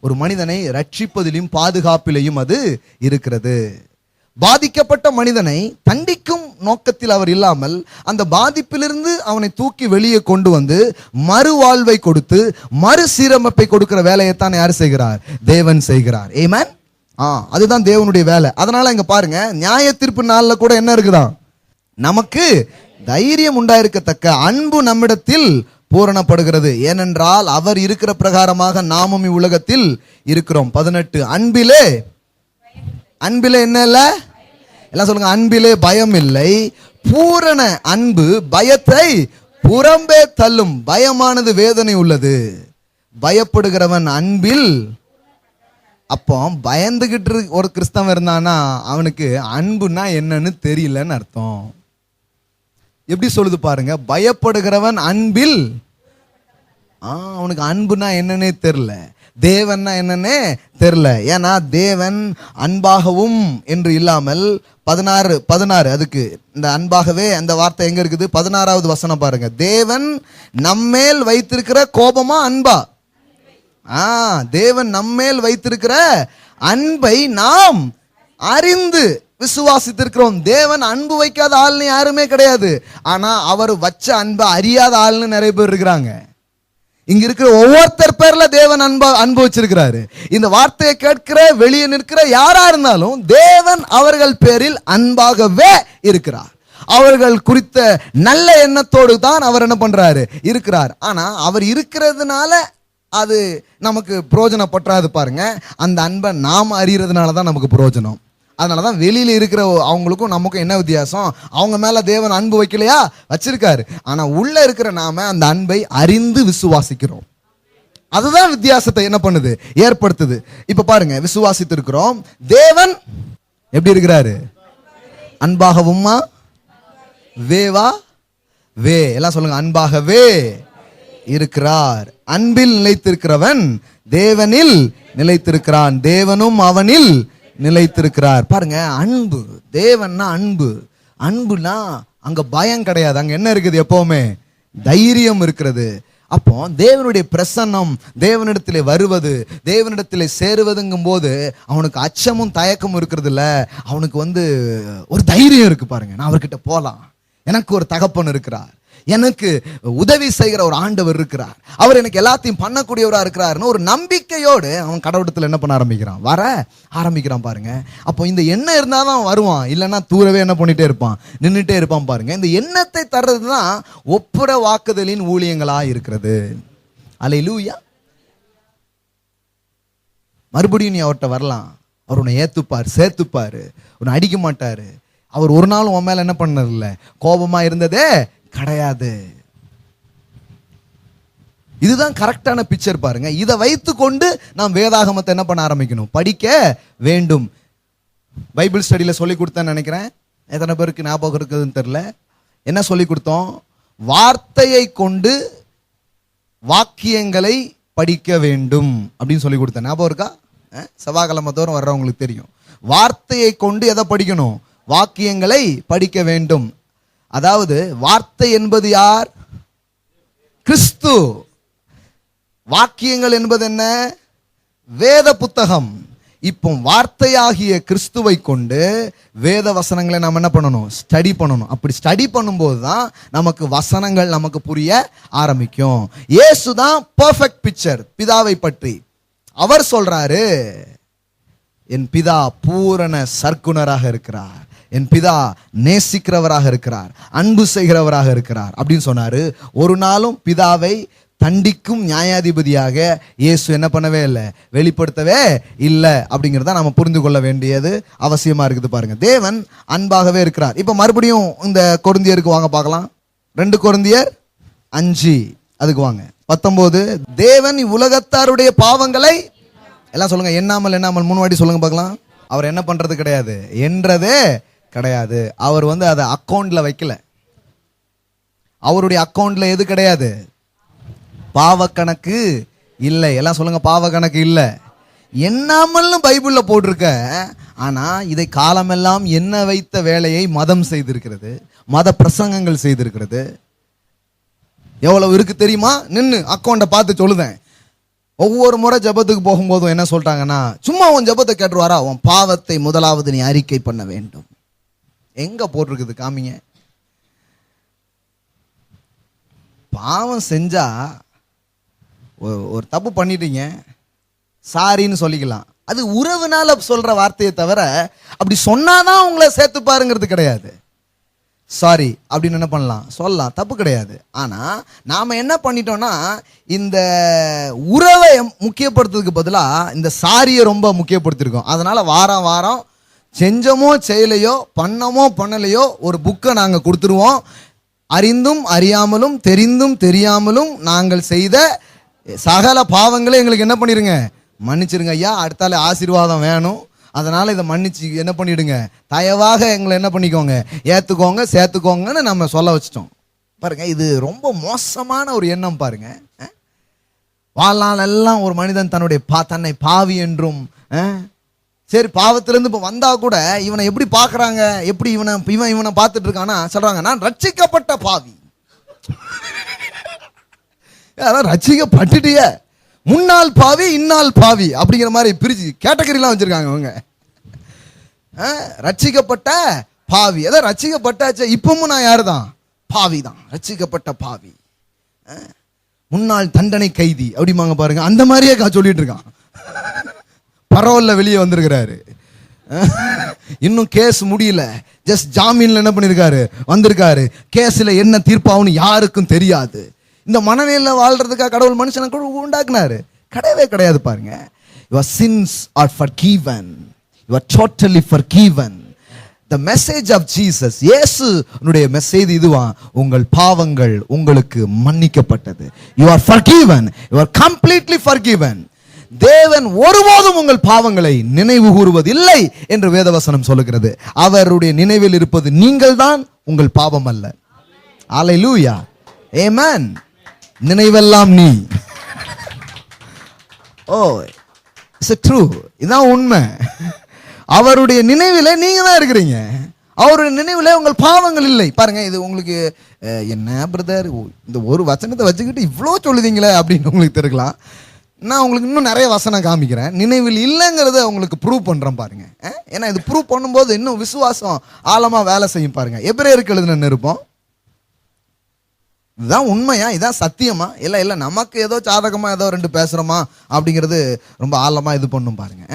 ஒரு மனிதனை ரட்சிப்பதிலும் பாதுகாப்பிலையும் அது இருக்கிறது. பாதிக்கப்பட்ட மனிதனை தண்டிக்கும் நோக்கத்தில் அவர் இல்லாமல் அந்த பாதிப்பிலிருந்து அவனை தூக்கி வெளியே கொண்டு வந்து மறுவாழ்வை கொடுத்து மறுசீரமைப்பை கொடுக்கிற வேலையைத்தான் யார் செய்கிறார்? தேவன் செய்கிறார். ஆமென். அதுதான் தேவனுடைய வேலை. அதனால இங்க பாருங்க, நியாய தீர்ப்பு நாள்ல கூட என்ன இருக்குதான்? நமக்கு தைரியம் உண்டாயிருக்கத்தக்க அன்பு நம்மிடத்தில் பூரணப்படுகிறது. ஏனென்றால் அவர் இருக்கிற பிரகாரமாக நாமும் இவ்வுலகத்தில் இருக்கிறோம். 18 அன்பிலே என்ன இல்ல? எல்லாம் சொல்லுங்க. அன்பிலே பயம் இல்லை. பூரண அன்பு பயத்தை புறம்பே தள்ளும். பயமானது வேதனை உள்ளது, பயப்படுகிறவன் அன்பில். அப்போ பயந்துகிட்டு ஒரு கிறிஸ்தவன் இருந்தானா அவனுக்கு அன்புனா என்னன்னு தெரியலன்னு அர்த்தம். எப்படி சொல்லுது பாருங்க, பயப்படுகிறவன் அன்பில். அவனுக்கு அன்புனா என்னன்னே தெரியல, தேவன்னா என்னன்னே தெரியல. ஏன்னா தேவன் அன்பாகவும் என்று இல்லாமல் 16 அதுக்கு இந்த அன்பாகவே அந்த வார்த்தை எங்க இருக்குது? 16வது வசனம் பாருங்க. தேவன் நம்மேல் வைத்திருக்கிற கோபமா அன்பா? தேவன் நம்மேல் வைத்திருக்கிற அன்பை நாம் அறிந்து விசுவாசித்திருக்கிறோம். தேவன் அன்பு வைக்காத ஆள்னு யாருமே கிடையாது. ஆனா அவர் வச்ச அன்பை அறியாத ஆள்னு நிறைய பேர் இருக்கிறாங்க. இங்க இருக்கிற ஒவ்வொருத்தர் பேர்ல தேவன் அன்பு வச்சிருக்கிறாரு. இந்த வார்த்தையை கேட்கிற வெளியே நிற்கிற யாரா இருந்தாலும் தேவன் அவர்கள் பேரில் அன்பாகவே இருக்கிறார். அவர்கள் குறித்த நல்ல எண்ணத்தோடு தான் அவர் என்ன பண்றாரு? இருக்கிறார். ஆனா அவர் இருக்கிறதுனால அது நமக்கு பிரயோஜனப்பற்றாது பாருங்க. அந்த அன்பை நாம் அறியறதுனால தான் நமக்கு பிரயோஜனம். அதனாலதான் வெளியில இருக்கிற அவங்களுக்கும் நமக்கும் என்ன வித்தியாசம்? அவங்க மேல தேவன் அன்பு வைக்கலையா? வச்சிருக்காரு. ஆனா உள்ள இருக்கிற நாம அந்த அன்பை அறிந்து விசுவாசிக்கிறோம். அதுதான் வித்தியாசத்தை என்ன பண்ணுது, ஏற்படுத்துது. இப்ப பாருங்க, விசுவாசித்து இருக்கிறோம், தேவன் எப்படி இருக்கிறாரு? அன்பாகவும்மா வேவா வே, எல்லாம் சொல்லுங்க, அன்பாகவே இருக்கிறார். அன்பில் நிலைத்திருக்கிறவன் தேவனில் நிலைத்திருக்கிறான், தேவனும் அவனில் நிலைத்திருக்கிறார். பாருங்க, அன்பு, தேவன்னா அன்பு. அன்புனா அங்க பயம் கிடையாது, அங்க என்ன இருக்குது, எப்பவுமே தைரியம் இருக்கிறது. அப்போ தேவனுடைய பிரசன்னம், தேவனிடத்திலே வருவது, தேவனிடத்திலே சேருவதுங்கும் போது அவனுக்கு அச்சமும் தயக்கமும் இருக்கிறது இல்ல, அவனுக்கு ஒரு தைரியம் இருக்கு. பாருங்க, நான் அவர்கிட்ட போலாம், எனக்கு ஒரு தகப்பன் இருக்கிறார், எனக்கு உதவி செய்கிற ஒரு ஆண்டவர் இருக்கிறார், அவர் எனக்கு எல்லாத்தையும் பண்ணக்கூடியவரா இருக்கிறார்னு ஒரு நம்பிக்கையோடு அவன் கடவுளத்துல என்ன பண்ண ஆரம்பிக்கிறான், வர ஆரம்பிக்கிறான். பாருங்க, அப்போ இந்த எண்ணம் இருந்தாதான் அவன் வருவான், இல்லைன்னா தூரவே என்ன பண்ணிட்டே இருப்பான், நின்றுட்டே இருப்பான். பாருங்க, இந்த எண்ணத்தை தர்றதுதான் ஒப்புர வாக்குதலின் ஊழியங்களா இருக்கிறது. அல்லேலூயா. மறுபடியும் நீ அவர்கிட்ட வரலாம், அவர் உன்னை ஏத்துப்பார், சேர்த்துப்பாரு, உன்னை அடிக்க மாட்டாரு. அவர் ஒரு நாளும் உன் மேல என்ன பண்ணது இல்லை, கோபமா இருந்ததே கிடையாது. இதுதான் கரெக்டான பிக்சர். பாருங்க, இதை வைத்து கொண்டு நாம் வேதாகமத்தை என்ன பண்ண ஆரம்பிக்கணும், படிக்க வேண்டும். பைபிள் ஸ்டடியில சொல்லி கொடுத்தேன்னு நினைக்கிறேன், எத்தனை பேருக்கு ஞாபகம் இருக்குதுன்னு தெரியல. என்ன சொல்லி கொடுத்தோம், வார்த்தையை கொண்டு வாக்கியங்களை படிக்க வேண்டும் அப்படின்னு சொல்லி கொடுத்தேன். ஞாபகம் இருக்கா? செவ்வாய்க்கிழமை தோறும் வர்றவங்களுக்கு தெரியும். வார்த்தையை கொண்டு எதை படிக்கணும், வாக்கியங்களை படிக்க வேண்டும். அதாவது வார்த்தை என்பது யார், கிறிஸ்து. வாக்கியங்கள் என்பது என்ன, வேத புத்தகம். இப்போ வார்த்தையாகிய கிறிஸ்துவை கொண்டு வேத வசனங்களை நாம் என்ன பண்ணணும், ஸ்டடி பண்ணணும். அப்படி ஸ்டடி பண்ணும்போது தான் நமக்கு வசனங்கள் நமக்கு புரிய ஆரம்பிக்கும். இயேசு தான் பெர்ஃபெக்ட் பிக்சர் பிதாவை பற்றி. அவர் சொல்றாரு, என் பிதா பூரண சர்க்குணராக இருக்கிறார், என் பிதா நேசிக்கிறவராக இருக்கிறார், அன்பு செய்கிறவராக இருக்கிறார் அப்படின்னு சொன்னாரு. ஒரு நாளும் பிதாவை தண்டிக்கும் நியாயாதிபதியாக இயேசு என்ன பண்ணவே இல்லை, வெளிப்படுத்தவே இல்லை. அப்படிங்கிறத நம்ம புரிந்து கொள்ள வேண்டியது அவசியமா இருக்குது. பாருங்க, தேவன் அன்பாகவே இருக்கிறார். இப்ப மறுபடியும் இந்த கொரிந்தியருக்கு வாங்க பார்க்கலாம். 2 கொரிந்தியர் 5 அதுக்கு வாங்க. 19, தேவன் உலகத்தாருடைய பாவங்களை எல்லாம் சொல்லுங்க, எண்ணாமல் 3 வாட்டி சொல்லுங்க பார்க்கலாம். அவர் என்ன பண்றது கிடையாது, என்றதே கிடையாது. அவர் அதை அக்கௌண்ட்ல வைக்கல. அவருடைய அக்கௌண்ட்ல எது கிடையாது, பாவ கணக்கு இல்லை. எல்லாம் சொல்லுங்க, பாவ கணக்கு இல்லை. எண்ணாமல் பைபிள்ல போட்டிருக்க, ஆனா இதை காலமெல்லாம் என்ன வைத்த வேலையை மதம் செய்திருக்கிறது, மத பிரசங்கங்கள் செய்திருக்கிறது. எவ்வளவு இருக்கு தெரியுமா, நின்னு அக்கௌண்ட பார்த்து சொல்லுதேன். ஒவ்வொரு முறை ஜபத்துக்கு போகும்போதும் என்ன சொல்றாங்கன்னா, சும்மா உன் ஜபத்தை கேட்டுருவாரா, உன் பாவத்தை முதலாவது நீ அறிக்கை பண்ண வேண்டும். எங்க போட்டிருக்குது காமிங்க. பாவம் செஞ்சா ஒரு தப்பு பண்ணிட்டீங்க, சாரின்னு சொல்லிக்கலாம். அது உறவுனால சொல்ற வார்த்தையை தவிர அப்படி சொன்னாதான் உங்களை சேர்த்து பாருங்கிறது கிடையாது. சாரி அப்படின்னு என்ன பண்ணலாம், சொல்லலாம், தப்பு கிடையாது. ஆனா நாம என்ன பண்ணிட்டோம்னா, இந்த உறவை முக்கியப்படுத்துறதுக்கு பதிலா இந்த சாரியை ரொம்ப முக்கியப்படுத்திருக்கோம். அதனால வாரம் வாரம் செஞ்சமோ செய்யலையோ, பண்ணமோ பண்ணலையோ, ஒரு புக்கை நாங்க கொடுத்துருவோம். அறிந்தும் அறியாமலும் தெரிந்தும் தெரியாமலும் நாங்கள் செய்த சகல பாவங்களை எங்களுக்கு என்ன பண்ணிருங்க, மன்னிச்சிருங்க ஐயா, அடுத்தால ஆசீர்வாதம் வேணும், அதனால இதை மன்னிச்சு என்ன பண்ணிடுங்க, தயவாக எங்களை என்ன பண்ணிக்கோங்க, ஏத்துக்கோங்க, சேர்த்துக்கோங்கன்னு நம்ம சொல்ல வச்சிட்டோம். பாருங்க, இது ரொம்ப மோசமான ஒரு எண்ணம். பாருங்க, வாழ்நாள் எல்லாம் ஒரு மனிதன் தன்னை பாவி என்றும், சரி பாவத்திலிருந்து இப்போ வந்தா கூட இவனை எப்படி பார்க்கறாங்க, எப்படி இவனை பார்த்துட்டு இருக்கானா, சொல்றாங்க நான் ரட்சிக்கப்பட்ட பாவி. ரட்சிக்கப்பட்டுட்டிய, முன்னாள் பாவி இந்நாள் பாவி அப்படிங்கிற மாதிரி பிரிச்சு கேட்டகரிலாம் வச்சிருக்காங்க அவங்க. ரட்சிக்கப்பட்ட பாவி, அதான் ரட்சிக்கப்பட்டாச்சு, இப்பவும் நான் யாரு தான், பாவி தான், ரட்சிக்கப்பட்ட பாவி, முன்னாள் தண்டனை கைதி அப்படிமாங்க. பாருங்க, அந்த மாதிரியே சொல்லிட்டு இருக்கான். பரவாயில்ல, வெளியே வந்திருக்கிறாரு, இன்னும் கேஸ் முடியல, ஜஸ்ட் ஜாமீன்ல என்ன பண்ணிருக்காரு, வந்திருக்காரு. கேஸ்ல என்ன தீர்ப்பாகும்னு யாருக்கும் தெரியாது. இந்த மனநிலையில வாழ்றதுக்காக கடவுள் மனுஷனை உண்டாக்குனாரு? கிடையவே கிடையாது. பாருங்க, your sins are forgiven, you are totally forgiven. the message of Jesus, இயேசுனுடைய மெசேஜ் இதுவா, உங்கள் பாவங்கள் உங்களுக்கு மன்னிக்கப்பட்டது. You are forgiven. You are completely forgiven. தேவன் ஒருபோதும் உங்கள் பாவங்களை நினைவு கூறுவதில்லை என்று வேதவசனம் சொல்லுகிறது. அவருடைய நினைவில் இருப்பது நீங்கள் தான், உங்கள் பாவம் அல்ல. அல்லேலூயா, ஆமென். நினைவெல்லாம் நீ. ஓ, இட்ஸ் ட்ரூ. இதான் உண்மை. அவருடைய நினைவிலே நீங்க தான் இருக்கிறீங்க. அவருடைய நினைவிலே உங்கள் பாவங்கள் இல்லை. பாருங்க, இது உங்களுக்கு என்ன பிரதர் இந்த ஒரு வசனத்தை வச்சுக்கிட்டு இவ்வளோ சொல்லுதீங்களே அப்படின்னு உங்களுக்கு தெரியலாம். நான் உங்களுக்கு இன்னும் நிறைய வசனம் காமிக்கிறேன். நினைவில் இல்லைங்கிறத உங்களுக்கு ப்ரூவ் பண்ணுறேன் பாருங்க. ஏன்னா இது ப்ரூவ் பண்ணும்போது இன்னும் விசுவாசம் ஆழமாக வேலை செய்யும் பாருங்க. எபிரேயருக்கு எழுதின நிருபம், இதுதான் உண்மையா, இதான் சத்தியமா, இல்லை நமக்கு ஏதோ சாதகமாக ஏதோ ரெண்டு பேசுகிறோமா அப்படிங்கிறது ரொம்ப ஆழமாக இது பண்ணும் பாருங்க.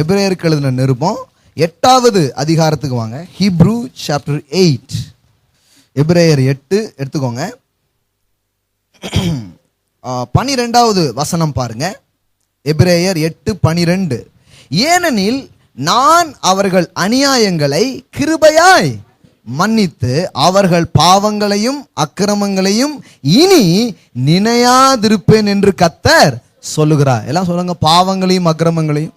எபிரேயருக்கு எழுதின நிருபம் 8வது அதிகாரத்துக்கு வாங்க. ஹீப்ரூ சாப்டர் 8, எபிரேயர் 8 எடுத்துக்கோங்க. 12வது வசனம் பாருங்க. எபிரேயர் 8:12. ஏனெனில் நான் அவர்கள் அநியாயங்களை கிருபையாய் மன்னித்து அவர்கள் பாவங்களையும் அக்கிரமங்களையும் இனி நினையாதிருப்பேன் என்று கர்த்தர் சொல்லுகிறார். எல்லாம் சொல்லுங்க, பாவங்களையும் அக்கிரமங்களையும்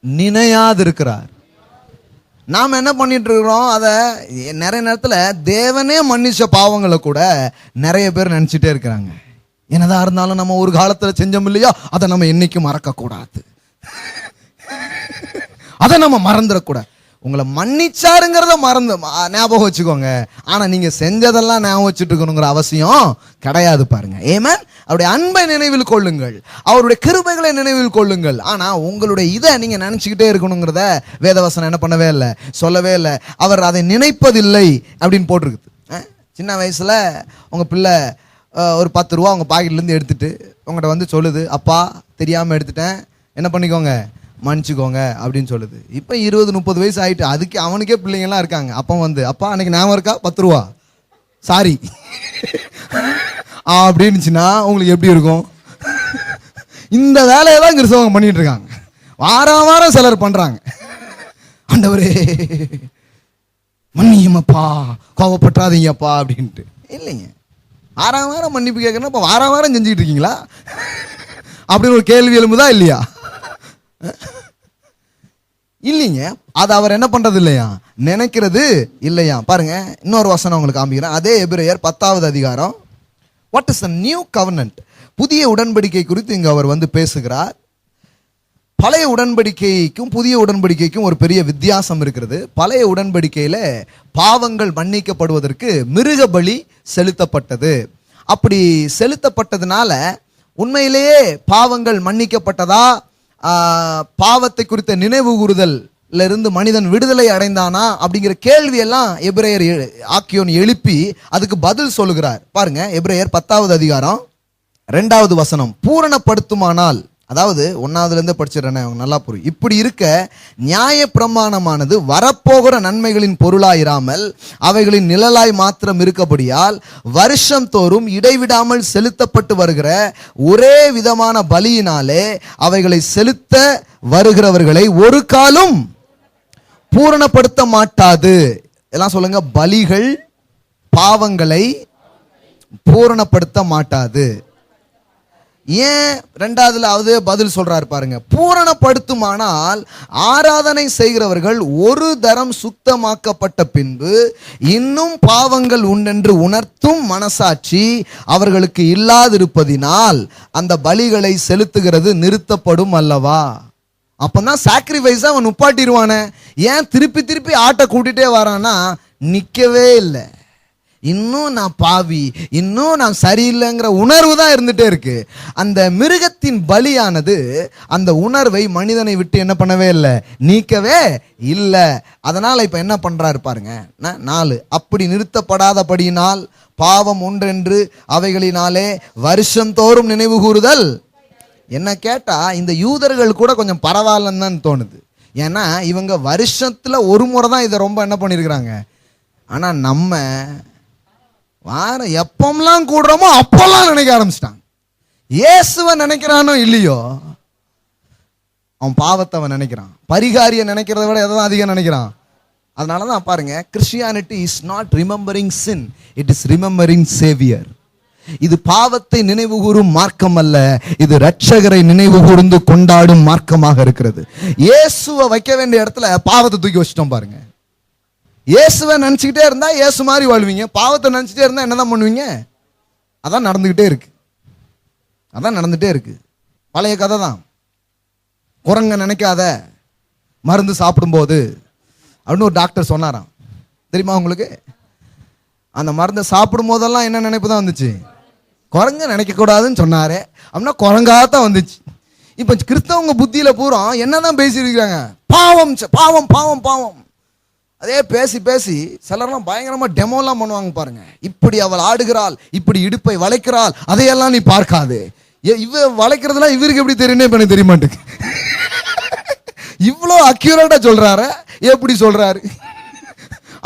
நினையாதிருக்கிறார். நாம் என்ன பண்ணிட்டு இருக்கிறோம், அதை நிறைய நேரத்தில் தேவனே மன்னிச்ச பாவங்களை கூட நிறைய பேர் நினச்சிட்டே இருக்கிறாங்க. என்னதான் இருந்தாலும் நம்ம ஒரு காலத்தில் செஞ்சோம் இல்லையா, அதை நம்ம என்னைக்கும் மறக்கக்கூடாது, அதை நம்ம மறந்துடக்கூடாது. உங்களை மன்னிச்சாருங்கிறத ஞாபகம் வச்சுக்கோங்க. ஆனால் நீங்கள் செஞ்சதெல்லாம் ஞாபகம் வச்சுட்டு இருக்கணுங்கிற அவசியம் கிடையாது பாருங்க. ஆமென். அவருடைய அன்பை நினைவில் கொள்ளுங்கள், அவருடைய கிருபைகளை நினைவில் கொள்ளுங்கள். ஆனால் உங்களுடைய இதை நீங்கள் நினச்சிக்கிட்டே இருக்கணுங்கிறத வேதவசனம் என்ன பண்ணவே இல்லை, சொல்லவே இல்லை. அவர் அதை நினைப்பதில்லை அப்படின்னு போட்டிருக்குது. சின்ன வயசில் உங்கள் பிள்ளை ஒரு 10 ரூபா உங்கள் பாக்கெட்லேருந்து எடுத்துட்டு உங்கள்கிட்ட வந்து சொல்லுது, அப்பா தெரியாமல் எடுத்துட்டேன், என்ன பண்ணிக்கோங்க, மன்னிச்சுக்கோங்க அப்படின்னு சொல்லுது. இப்போ 20-30 வயசு ஆகிட்டு அதுக்கு அவனுக்கே பிள்ளைங்கள்லாம் இருக்காங்க. அப்போ வந்து, அப்பா அன்னைக்கு ஞாபகம் இருக்கா, 10 ரூபா சாரி அப்படின்னுச்சுன்னா உங்களுக்கு எப்படி இருக்கும்? இந்த வேலையை தான் கிறிஸ்தவங்க பண்ணிட்டு இருக்காங்க. வாரம் வாரம் சிலர் பண்ணுறாங்க. ஆண்டவரே மன்னியுமப்பா, கோவப்பட்டாதீங்கப்பா அப்படின்ட்டு. இல்லைங்க, வாரம் வாரம் மன்னிப்பு கேட்கணும். இப்போ வாரம் வாரம் செஞ்சுக்கிட்டு இருக்கீங்களா அப்படின்னு ஒரு கேள்வி எழும்புதா இல்லையா? இல்லைங்க, அது அவர் என்ன பண்றது இல்லையா, நினைக்கிறது இல்லையா. பாருங்க, இன்னொரு வசனம் உங்களுக்கு காமிக்கிறேன். அதே எபிரேயர் 10வது அதிகாரம். What is a new covenant? புதிய உடன்படிக்கை குறித்து இங்கு அவர் வந்து பேசுகிறார். பழைய உடன்படிக்கைக்கும் புதிய உடன்படிக்கைக்கும் ஒரு பெரிய வித்தியாசம் இருக்கிறது. பழைய உடன்படிக்கையில பாவங்கள் மன்னிக்கப்படுவதற்கு மிருக பலி செலுத்தப்பட்டது. அப்படி செலுத்தப்பட்டதுனால உண்மையிலேயே பாவங்கள் மன்னிக்கப்பட்டதா, பாவத்தை குறித்த நினைவு கூறுதல்ல இருந்து மனிதன் விடுதலை அடைந்தானா அப்படிங்கிற கேள்வியெல்லாம் எபிரேயர் ஆக்கியோன் எழுப்பி அதுக்கு பதில் சொல்லுகிறார். பாருங்க, எபிரேயர் 10வது அதிகாரம் 2வது வசனம். பூரணப்படுத்துமானால், அதாவது 1வதுலேருந்து படிச்சிடறேன், நல்லா புரியும். இப்படி இருக்க நியாய பிரமாணமானது வரப்போகிற நன்மைகளின் பொருளாயிராமல் அவைகளின் நிழலாய் மாத்திரம் இருக்கப்படியால் வருஷம் தோறும் இடைவிடாமல் செலுத்தப்பட்டு வருகிற ஒரே விதமான பலியினாலே அவைகளை செலுத்த வருகிறவர்களை ஒரு காலும் பூரணப்படுத்த மாட்டாது. எல்லாம் சொல்லுங்க, பலிகள் பாவங்களை பூரணப்படுத்த மாட்டாது. ஏன் 2வதுல பதில் சொல்றாரு பாருங்க. பூரணப்படுத்துமானால் ஆராதனை செய்கிறவர்கள் ஒரு தரம் சுத்தமாக்கப்பட்ட பின்பு இன்னும் பாவங்கள் உண்டென்று உணர்த்தும் மனசாட்சி அவர்களுக்கு இல்லாதிருப்பதினால் அந்த பலிகளை செலுத்துகிறது நிறுத்தப்படும் அல்லவா. அப்பதான் சாக்ரிஃபைஸ் அவன் உப்பாட்டிடுவானே. ஏன் திருப்பி திருப்பி ஆட்டை கூட்டிட்டே வரான்னா, நிக்கவே இல்லை, இன்னும் நான் பாவி, இன்னும் நான் சரியில்லைங்கிற உணர்வு தான் இருந்துட்டே இருக்கு. அந்த மிருகத்தின் பலியானது அந்த உணர்வை மனிதனை விட்டு என்ன பண்ணவே இல்லை, நீக்கவே இல்லை. அதனால இப்ப என்ன பண்றாரு பாருங்க, 4 அப்படி நிறுத்தப்படாதபடியினால் பாவம் ஒன்றென்று அவைகளினாலே வருஷம் தோறும் நினைவு கூறுதல். என்ன கேட்டா இந்த யூதர்கள் கூட கொஞ்சம் பரவாயில்லன்னு தான் தோணுது. ஏன்னா இவங்க வருஷத்துல ஒரு முறை தான் இதை ரொம்ப என்ன பண்ணிருக்கிறாங்க. ஆனா நம்ம வாரம் எப்பெல்லாம் கூடுறோமோ அப்பெல்லாம் நினைக்க ஆரம்பிச்சிட்டாங்க. இயேசுவை நினைக்கிறானோ இல்லையோ, அவன் பாவத்தை அவன் நினைக்கிறான். பரிகாரியை நினைக்கிறத விட எதை அதிகம் நினைக்கிறான், அதனால தான் பாருங்க, Christianity is not remembering sin, it is remembering saviour. இது பாவத்தை நினைவு கூறும் மார்க்கம் அல்ல, இது இரட்சகரை நினைவு கூர்ந்து கொண்டாடும் மார்க்கமாக இருக்கிறது. இயேசுவை வைக்க வேண்டிய இடத்துல பாவத்தை தூக்கி வச்சிட்டோம் பாருங்க. இயேசுவை நினைச்சுக்கிட்டே இருந்தா இயேசு மாதிரி வாழ்வீங்க, பாவத்தை நினைச்சிட்டே இருந்தா என்னதான் பண்ணுவீங்க? அதான் நடந்துகிட்டே இருக்கு, அதான் நடந்துட்டே இருக்கு. பழைய கதை தான். குரங்க நினைக்காத மருந்து சாப்பிடும்போது அப்படின்னு ஒரு டாக்டர் சொன்னாராம், தெரியுமா உங்களுக்கு? அந்த மருந்தை சாப்பிடும் போதெல்லாம் என்ன நினைப்பு தான் வந்துச்சு? குரங்க நினைக்கக்கூடாதுன்னு சொன்னாரு அப்படின்னா குரங்காதான் வந்துச்சு. இப்போ கிறிஸ்தவங்க புத்தியில பூரா என்னதான் பேசியிருக்கிறாங்க? பாவம் பாவம் பாவம் பாவம். அதே பேசி பேசி சிலர்லாம் பயங்கரமா டெமோலாம் பண்ணுவாங்க பாருங்க. இப்படி அவள் ஆடுகிறாள், இப்படி இடுப்பை வளைக்கிறாள், அதையெல்லாம் நீ பார்க்காது. இவ வளைக்கிறதுலாம் இவருக்கு எப்படி தெரியும்னே இப்ப எனக்கு தெரிய மாட்டேங்குது. இவ்வளோ அக்யூரேட்டா சொல்றாரு, எப்படி சொல்றாரு?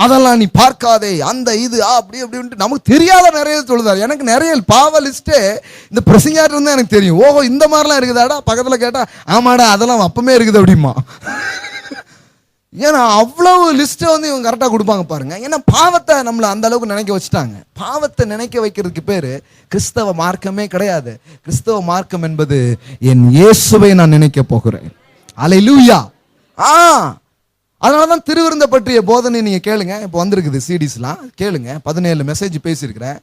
அதெல்லாம் நீ பார்க்காதே, அந்த இது அப்படி அப்படின்ட்டு நமக்கு தெரியாத நிறைய சொல்லுதாரு. எனக்கு நிறைய பாவ லிஸ்ட்டே இந்த பிரசங்காட்டு இருந்தா எனக்கு தெரியும். ஓஹோ இந்த மாதிரிலாம் இருக்குதாடா, பக்கத்தில் கேட்டா ஆமாடா அதெல்லாம் அப்பமே இருக்குது அப்படிமா. ஏன்னா அவ்வளவு லிஸ்ட்டை வந்து இவங்க கரெக்டாக கொடுப்பாங்க பாருங்க. ஏன்னா பாவத்தை நம்மளை அந்த அளவுக்கு நினைக்க வச்சுட்டாங்க. பாவத்தை நினைக்க வைக்கிறதுக்கு பேர் கிறிஸ்தவ மார்க்கமே கிடையாது. கிறிஸ்தவ மார்க்கம் என்பது என் இயேசுவை நான் நினைக்க போகிறேன். அல்லேலூயா. அதனால தான் திருவிருந்த பற்றிய போதனை நீங்க கேளுங்க, இப்போ வந்திருக்குது சிடிஸ்லாம் கேளுங்க. 17 மெசேஜ் பேசியிருக்கிறேன்.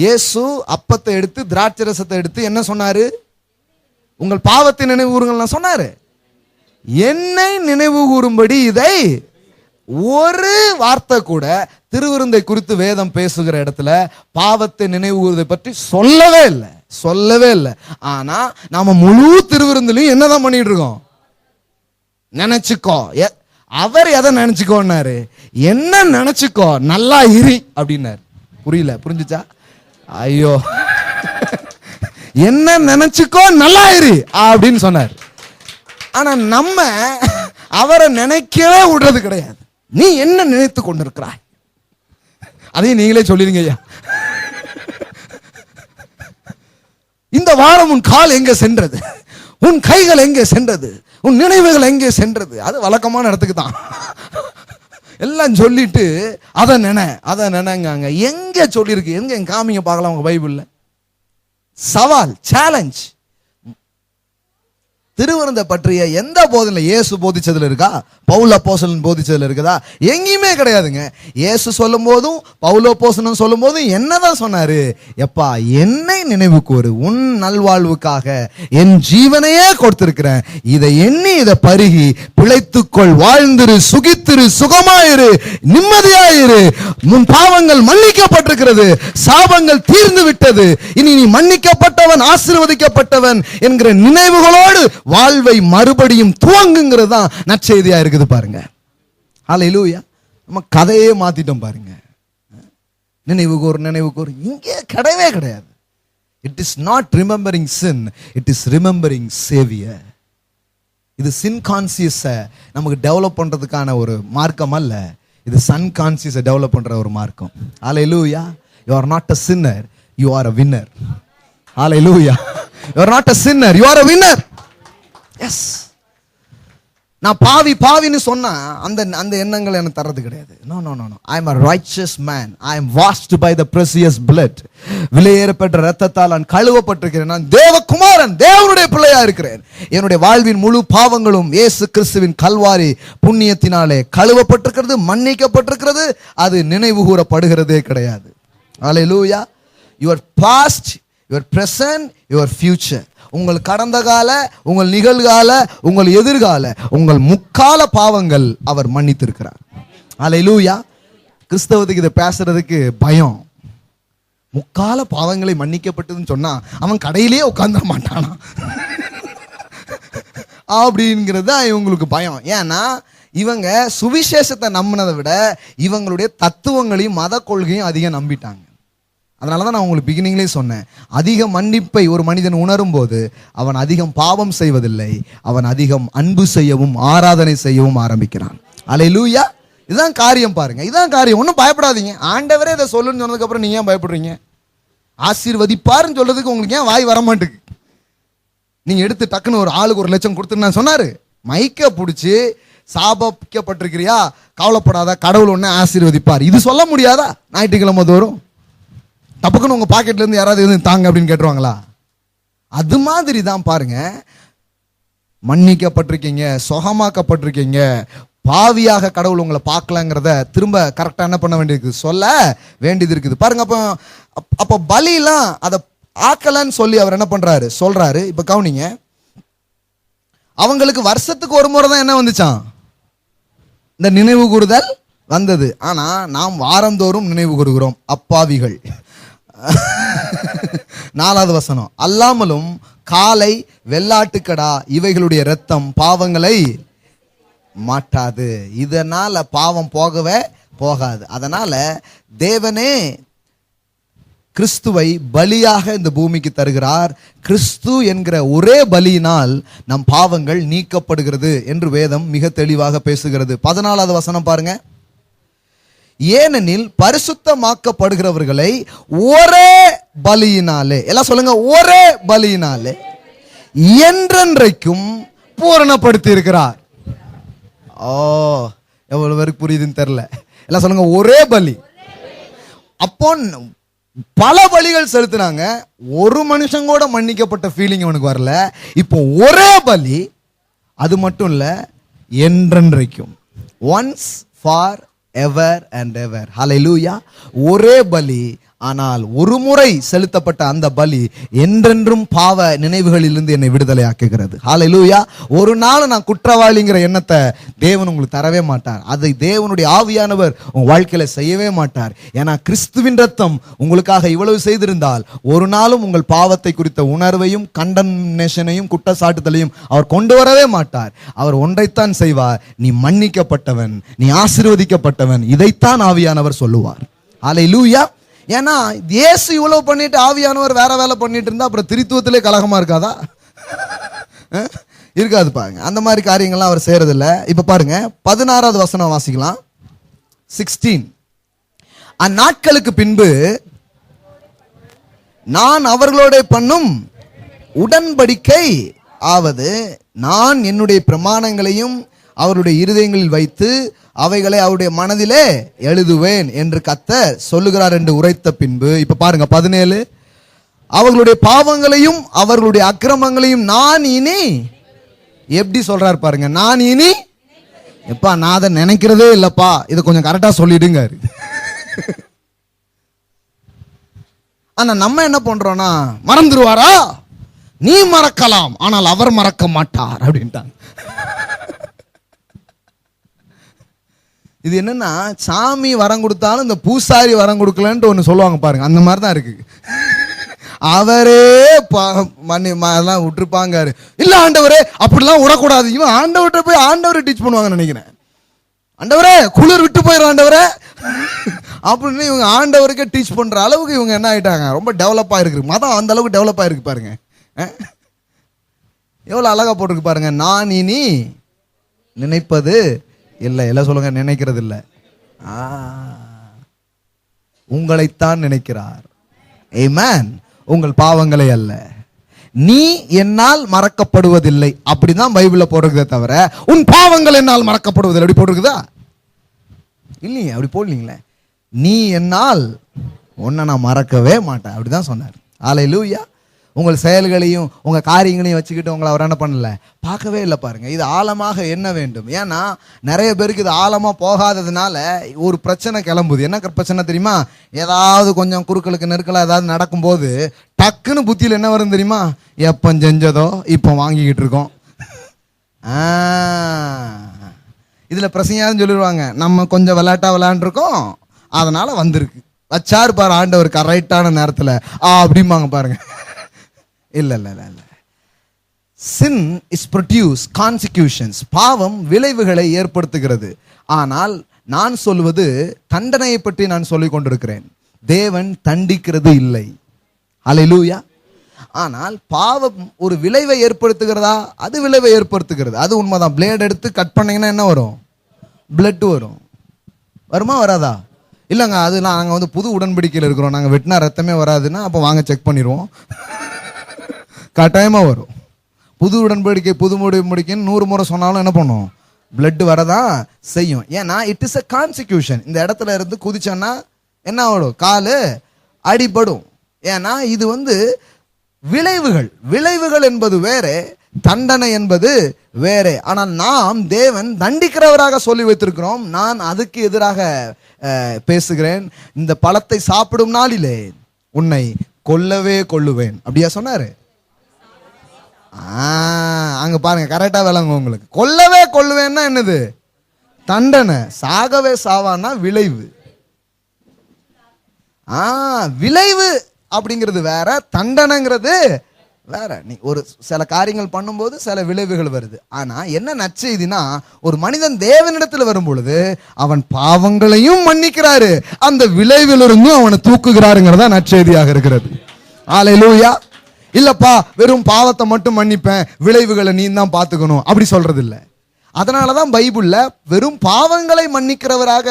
இயேசு அப்பத்தை எடுத்து திராட்சை ரசத்தை எடுத்து என்ன சொன்னாரு? உங்கள் பாவத்தை நினைவு கூறுங்கள் சொன்னாரு. என்னை நினைவு கூறும்படி இதை ஒரு வார்த்தை கூட திருவிருந்தை குறித்து வேதம் பேசுகிற இடத்துல பாவத்தை நினைவு கூறுவதை பற்றி சொல்லவே இல்லை, சொல்லவே இல்லை. ஆனா நாம முழு திருவிருந்திலையும் என்னதான் பண்ணிட்டு இருக்கோம்? நினைச்சுக்கோ. அவர் எதை நினைச்சுக்கோன்னாரு? என்ன நினைச்சுக்கோ, நல்லா இரு அப்படின்னாரு. புரியல? புரிஞ்சுச்சா? ஐயோ, என்ன நினைச்சுக்கோ நல்லா இரு அப்படின்னு சொன்னார். ஆனா நம்ம அவரை நினைக்கவே விடுறது கிடையாது. நீ என்ன நினைத்து கொண்டிருக்கிறாய் அதையும் நீங்களே சொல்லிருங்க ஐயா. இந்த வாரம் உன் கால் எங்க சென்றது, உன் கைகள் எங்கே சென்றது, உன் நினைவுகள் எங்கே சென்றது? அது வழக்கமான இடத்துக்கு தான் எல்லாம் சொல்லிட்டு அதை நினைங்க. எங்க சொல்லியிருக்கு? எங்க காமிங்க பார்க்கலாம் உங்க பைபிள்ல. சவால், சேலஞ்ச். திருவிருந்த பற்றிய எந்த போதனை இயேசு போதிச்சதுல இருக்கா? பவுல் அப்போஸ்தலன் போதிச்சதுல இருக்குதா? எங்கேயுமே கிடையாதுங்க. இயேசு சொல்லும் போதும் பவுல் அப்போஸ்தலன் சொல்லும் போதும் என்னதான் சொன்னாரு? எப்பா என்னை நினைவு கூறு, உன் நல்வாழ்வுக்காக என் ஜீவனையே கொடுத்திருக்கிறேன், இதை எண்ணி இதை பருகி பிழைத்துக்கொள், வாழ்ந்திரு, சுகித்திரு, சுகமாயிரு, நிம்மதியாயிரு, உன் பாவங்கள் மன்னிக்கப்பட்டிருக்கிறது, சாபங்கள் தீர்ந்து விட்டது, இனி நீ மன்னிக்கப்பட்டவன், ஆசீர்வதிக்கப்பட்டவன் என்கிற நினைவுகளோடு வாழ்வை மறுபடியும் துவங்குங்கிறது தான் நற்செய்தியா இருக்குது பாருங்க. ஹல்லேலூயா. நம்ம கதையே மாத்திட்டோம் பாருங்க. நினைவு கூர் இங்கே கிடையவே கிடையாது. It is not remembering sin, it is remembering saviour. இது சின் கான்சியஸ நமக்கு டெவலப் பண்றதுக்கான ஒரு மார்க்கம் அல்ல, இது சன் கான்சியஸை டெவலப் பண்ற ஒரு மார்க்கம். ஹல்லேலூயா. You are not a sinner, you are a winner. Hallelujah. You are not a sinner, you are a winner. Yes. நான் பாவின்னு சொன்னா அந்த எண்ணங்கள் எனக்கு தர்றது கிடையாது. No no no no. I am a righteous man. I am washed by the precious blood. விலையேறப்பட்ட இரத்தத்தால் நான் கழுவப்பட்டிருக்கிறேன். நான் தேவகுமாரன், தேவனுடைய பிள்ளையா இருக்கிறேன். என்னுடைய வாழ்வின் முழு பாவங்களும் இயேசு கிறிஸ்துவின் கல்வாரி புண்ணியத்தினாலே கழுவப்பட்டிருக்கிறது, மன்னிக்கப்பட்டிருக்கிறது. அது நினைவு கூறப்படுகிறதே கிடையாது. ஹல்லேலூயா. Your past, your present, your future. உங்கள் கடந்த கால, உங்கள் நிகழ்கால, உங்கள் எதிர்கால, உங்கள் முக்கால பாவங்கள் அவர் மன்னித்திருக்கிறார். ஹல்லேலூயா. கிறிஸ்தவத்துக்கு இதை பேசுறதுக்கு பயம். முக்கால பாவங்களை மன்னிக்கப்பட்டதுன்னு சொன்னா அவன் கடையிலேயே உட்கார்ந்துட மாட்டானா அப்படிங்கிறது இவங்களுக்கு பயம். ஏன்னா இவங்க சுவிசேஷத்தை நம்பினதை விட இவங்களுடைய தத்துவங்களையும் மத கொள்கையும் அதிகம் நம்பிட்டாங்க. அதனால தான் நான் உங்களுக்கு பிகினிங்லேயே சொன்னேன், அதிக மன்னிப்பை ஒரு மனிதன் உணரும் போது அவன் அதிகம் பாவம் செய்வதில்லை, அவன் அதிகம் அன்பு செய்யவும் ஆராதனை செய்யவும் ஆரம்பிக்கிறான். அல்லேலூயா. இதுதான் காரியம் பாருங்க, இதுதான் காரியம். ஒன்றும் பயப்படாதீங்க. ஆண்டவரே இதை சொல்லுன்னு சொன்னதுக்கப்புறம் நீங்க ஏன் பயப்படுறீங்க? ஆசீர்வதிப்பாருன்னு சொல்றதுக்கு உங்களுக்கு ஏன் வாய் வரமாட்டுக்கு? நீங்க எடுத்து டக்குன்னு ஒரு ஆளுக்கு 1 லட்சம் கொடுத்துன்னு சொன்னாரு, மைக்க பிடிச்சி சாபக்கப்பட்டிருக்கிறியா, கவலைப்படாத, கடவுள் ஒன்று ஆசீர்வதிப்பார். இது சொல்ல முடியாதா? ஞாயிற்றுக்கிழமை தோறும் தப்புக்குன்னு உங்க பாக்கெட்ல இருந்து யாராவது எதுவும் தாங்க அப்படின்னு கேட்டுருவாங்களா? அது மாதிரி தான் பாருங்க, மன்னிக்கப்பட்டிருக்கீங்க, சுகமாக்கப்பட்டிருக்கீங்க, பாவியாக கடவுள் உங்களை பார்க்கலங்கிறத திரும்ப கரெக்டா என்ன பண்ண வேண்டியிருக்கு, சொல்ல வேண்டியது இருக்குது பாருங்க. அப்போ பலிலாம் அதை ஆக்கலன்னு சொல்லி அவர் என்ன பண்றாரு, சொல்றாரு. இப்ப கவனிங்க, அவங்களுக்கு வருஷத்துக்கு ஒரு முறை தான் என்ன வந்துச்சான், இந்த நினைவு கூறுதல் வந்தது. ஆனா நாம் வாரந்தோறும் நினைவு கூறுகிறோம், அப்பாவிகள். 4வது வசனம், அல்லாமலும் காளை, வெள்ளாட்டுக்கடா இவைகளுடைய இரத்தம் பாவங்களை மாட்டாது. இதனால பாவம் போகவே போகாது. அதனால தேவனே கிறிஸ்துவை பலியாக இந்த பூமிக்கு தருகிறார். கிறிஸ்து என்கிற ஒரே பலியினால் நம் பாவங்கள் நீக்கப்படுகிறது என்று வேதம் மிக தெளிவாக பேசுகிறது. 14வது வசனம் பாருங்க, ஏனெனில் பரிசுத்தமாக்கப்படுகிறவர்களை ஒரே பலியினாலே, எல்லாம் சொல்லுங்க, ஒரே பலியினாலே என்றென்றைக்கும் பூரணப்படுத்தி இருக்கிறார். ஓ, எவ்வளவு பேருக்கு புரியுதுன்னு தெரியல. எல்லாம் சொல்லுங்க, ஒரே பலி. அப்போ பல பலிகள் செலுத்தினாங்க, ஒரு மனுஷன் கூட மன்னிக்கப்பட்ட ஃபீலிங் அவனுக்கு வரல. இப்போ ஒரே பலி, அது மட்டும் இல்ல, என்றென்றைக்கும், once for ever and ever. Hallelujah. ஒரே பலி, ஆனால் ஒரு முறை செலுத்தப்பட்ட அந்த பலி என்றென்றும் பாவ நினைவுகளிலிருந்து என்னை விடுதலை ஆக்குகிறது. ஹல்லேலூயா. ஒரு நாள் நான் குற்றவாளிங்கிற எண்ணத்தை தேவன் உங்களுக்கு தரவே மாட்டார். அதை தேவனுடைய ஆவியானவர் உங்க வாழ்க்கையில செய்யவே மாட்டார். ஏன்னா கிறிஸ்துவின் ரத்தம் உங்களுக்காக இவ்வளவு செய்திருந்தால் ஒரு நாளும் உங்கள் பாவத்தை குறித்த உணர்வையும் கண்டம்னேஷனையும் குற்றச்சாட்டுதலையும் அவர் கொண்டு வரவே மாட்டார். அவர் ஒன்றைத்தான் செய்வார், நீ மன்னிக்கப்பட்டவன், நீ ஆசீர்வதிக்கப்பட்டவன். இதைத்தான் ஆவியானவர் சொல்லுவார். ஹல்லேலூயா. ஏன்னா இயேசு இவ்வளவு பண்ணிட்டு ஆவியானவர் வேற வேலை பண்ணிட்டு இருந்தா அப்புறம் திரித்துவத்திலே கலகமா இருக்காதா? இருக்காது பாருங்க. அந்த மாதிரி காரியங்கள்லாம் அவர் செய்யறதில்ல. இப்ப பாருங்க 16வது வசனம் வாசிக்கலாம். 16, அந்நாட்களுக்கு பின்பு நான் அவர்களோட பண்ணும் உடன்படிக்கை ஆவது, நான் என்னுடைய பிரமாணங்களையும் அவருடைய இருதயங்களில் வைத்து அவைகளை அவருடைய மனதிலே எழுதுவேன் என்று கர்த்தர் சொல்லுகிறார் என்று உரைத்த பின்பு, இப்ப பாருங்க 17, அவர்களுடைய பாவங்களையும் அவர்களுடைய அக்கிரமங்களையும் நான் இனி, எப்படி சொல்றாரு பாருங்க, நான் இனி, எப்பா நான் அதை நினைக்கிறதே இல்லப்பா, இதை கொஞ்சம் கரெக்டா சொல்லிடுங்க. ஆனா நம்ம என்ன பண்றோம்னா, மறந்துடுவாரா, நீ மறக்கலாம் ஆனால் அவர் மறக்க மாட்டார் அப்படின்ட்டாங்க. இது என்னன்னா, சாமி வரம் கொடுத்தாலும் இந்த பூசாரி வரம் கொடுக்கலன்ட்டு ஒன்று சொல்லுவாங்க பாருங்க, அந்த மாதிரி தான் இருக்கு. அவரே எல்லாம் விட்டுருப்பாங்க. இல்ல ஆண்டவரே அப்படிலாம் விடக்கூடாது, இவன் ஆண்டவர்கிட்ட போய் ஆண்டவரை டீச் பண்ணுவாங்கன்னு நினைக்கிறேன். ஆண்டவரே குளிர் விட்டு போயிடும் ஆண்டவரே அப்படின்னு இவங்க ஆண்டவருக்கே டீச் பண்ற அளவுக்கு இவங்க என்ன ஆயிட்டாங்க, ரொம்ப டெவலப் ஆயிருக்கு. மதம் அந்த அளவுக்கு டெவலப் ஆயிருக்கு பாருங்க. எவ்வளவு அழகா போட்டிருக்கு பாருங்க, நான் இனி நினைப்பது இல்லை, எல்லாம் சொல்லுங்க, நினைக்கிறது இல்லை, உங்களைத்தான் நினைக்கிறார். ஆமென். உங்கள் பாவங்களை அல்ல. நீ என்னால் மறக்கப்படுவதில்லை அப்படிதான் பைபிள்ல போடுறதே தவிர உன் பாவங்கள் என்னால் மறக்கப்படுவதில்லை அப்படி போட்டிருக்குதா? இல்லையே, அப்படி போடலீங்களே. நீ என்னால் உன்னை நான் மறக்கவே மாட்டேன் அப்படிதான் சொன்னார். ஹல்லேலூயா. உங்கள் செயல்களையும் உங்க காரியங்களையும் வச்சுக்கிட்டு உங்களை அவர் என்ன பண்ணல, பார்க்கவே இல்லை பாருங்க. இது ஆழமாக என்ன வேண்டும். ஏன்னா நிறைய பேருக்கு இது ஆழமா போகாததுனால ஒரு பிரச்சனை கிளம்புது. என்ன பிரச்சனை தெரியுமா? ஏதாவது கொஞ்சம் குறுக்களுக்கு நெருக்கலா ஏதாவது நடக்கும்போது டக்குன்னு புத்தியில் என்ன வரும் தெரியுமா, எப்ப செஞ்சதோ இப்போ வாங்கிக்கிட்டு இருக்கோம். இதுல பிரச்சனையாதுன்னு சொல்லிடுவாங்க, நம்ம கொஞ்சம் விளையாட்டா விளையாண்டுருக்கோம் அதனால வந்திருக்கு. வச்சாரு பாரு ஆண்டவர் கரெக்டான நேரத்துல அப்படிம்பாங்க பாருங்க. இல்ல இல்ல இல்ல, sin is produce consecutions. பாவம் விளைவுகளை ஏற்படுத்துகிறது. ஆனால் நான் சொல்வது தண்டனையை பற்றி நான் சொல்லிக் கொண்டிருக்கிறேன். தேவன் தண்டிக்கிறது இல்லை. ஹல்லேலூயா. ஆனால் பாவம் ஒரு விளைவை ஏற்படுத்துகிறதா? அது விளைவை ஏற்படுத்துகிறது, அது உண்மைதான். பிளேட் எடுத்து கட் பண்ணீங்கன்னா என்ன வரும்? பிளட் வரும். வருமா வராதா? இல்லைங்க, அது நாங்கள் வந்து புது உடன்படிக்கையில் இருக்கிறோம், நாங்கள் வெட்டினா ரத்தமே வராதுன்னா அப்போ வாங்க செக் பண்ணிடுவோம். கட்டாயமா வரும். புது உடன்படிக்கை புது உடன்படிக்கைன்னு 100 முறை சொன்னாலும் என்ன பண்ணும்? பிளட் வரதான் செய்யும். ஏன்னா இட் இஸ் அ கான்சிக்யூஷன். இந்த இடத்துல இருந்து குதிச்சோன்னா என்ன ஆகும்? காலு அடிபடும். ஏன்னா இது விளைவுகள் என்பது வேற, தண்டனை என்பது வேற. ஆனால் நாம் தேவன் தண்டிக்கிறவராக சொல்லி வைத்திருக்கிறோம். நான் அதுக்கு எதிராக பேசுகிறேன். இந்த பழத்தை சாப்பிடும் நாளிலே உன்னை கொல்லவே கொல்லுவேன், அப்படியா சொன்னாரு? அங்க பாருங்க, கரெக்டா விளங்கும் உங்களுக்கு. கொல்லவே கொல்லுவேன்னா என்னது? தண்டனை. சாகவே சாவான்னா விளைவு. விளைவு அப்படிங்கிறது வேற, தண்டனைங்கிறது வேற. நீ ஒரு சில காரியங்கள் பண்ணும்போது சில விளைவுகள் வருது. ஆனா என்ன நற்செய்தினா, ஒரு மனிதன் தேவனிடத்தில் வரும் பொழுது அவன் பாவங்களையும் மன்னிக்கிறாரு, அந்த விளைவிலிருந்தும் அவனை தூக்குகிறாருங்கிறதா நற்செய்தியாக இருக்கிறது. அல்லேலூயா. இல்லப்பா வெறும் பாவத்தை மட்டும் மன்னிப்பேன், விளைவுகளை நீ தான் பார்த்துக்கணும், அப்படி சொல்றது இல்லை. அதனாலதான் பைபிள்ல வெறும் பாவங்களை மன்னிக்கிறவராக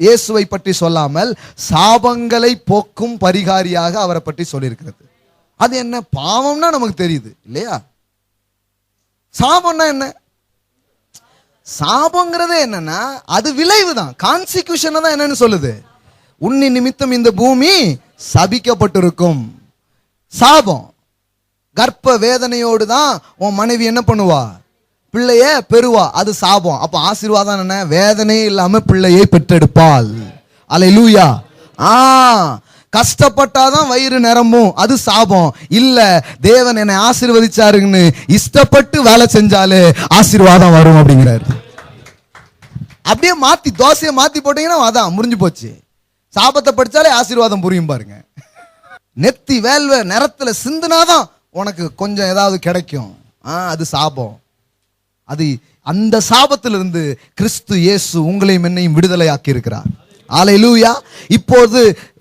இயேசுவை பற்றி சொல்லாமல் சாபங்களை போக்கும் பரிகாரியாக அவரை பற்றி சொல்லியிருக்கிறது. அது என்ன? பாவம்னா நமக்கு தெரியுது இல்லையா? சாபம்னா என்ன? சாபங்கிறதே என்னன்னா அது விளைவு தான், கான்சிக்யூஷன் தான். என்னன்னு சொல்லுது? உன்னி நிமித்தம் இந்த பூமி சபிக்கப்பட்டிருக்கும். சாபம். கர்ப்ப வேதனையோடு தான் உன் மனைவி என்ன பண்ணுவா? பிள்ளைய பெறுவா. அது சாபம். அப்ப ஆசீர்வாதம் என்ன? வேதனையே இல்லாம பிள்ளையை பெற்றெடுப்பாள். அல்லேலூயா. கஷ்டப்பட்டாதான் வயிறு நிரம்பும், அது சாபம் இல்ல. தேவன் என்னை ஆசீர்வதிச்சாருன்னு இஷ்டப்பட்டு வேலை செஞ்சாலே ஆசீர்வாதம் வரும் அப்படிங்கிறாரு. அப்படியே மாத்தி தோசையை மாத்தி போட்டீங்கன்னா அதான் முடிஞ்சு போச்சு. சாபத்தை படிச்சாலே ஆசீர்வாதம் புரியும் பாருங்க. நெத்தி வேல்வ நிறத்துல சிந்துனாதான் உனக்கு கொஞ்சம் ஏதாவது கிடைக்கும். அது சாபம். அது அந்த சாபத்திலிருந்து கிறிஸ்து இயேசு உங்களையும் என்னையும் விடுதலையாக்கி இருக்கிறார். அல்லேலூயா. இப்போது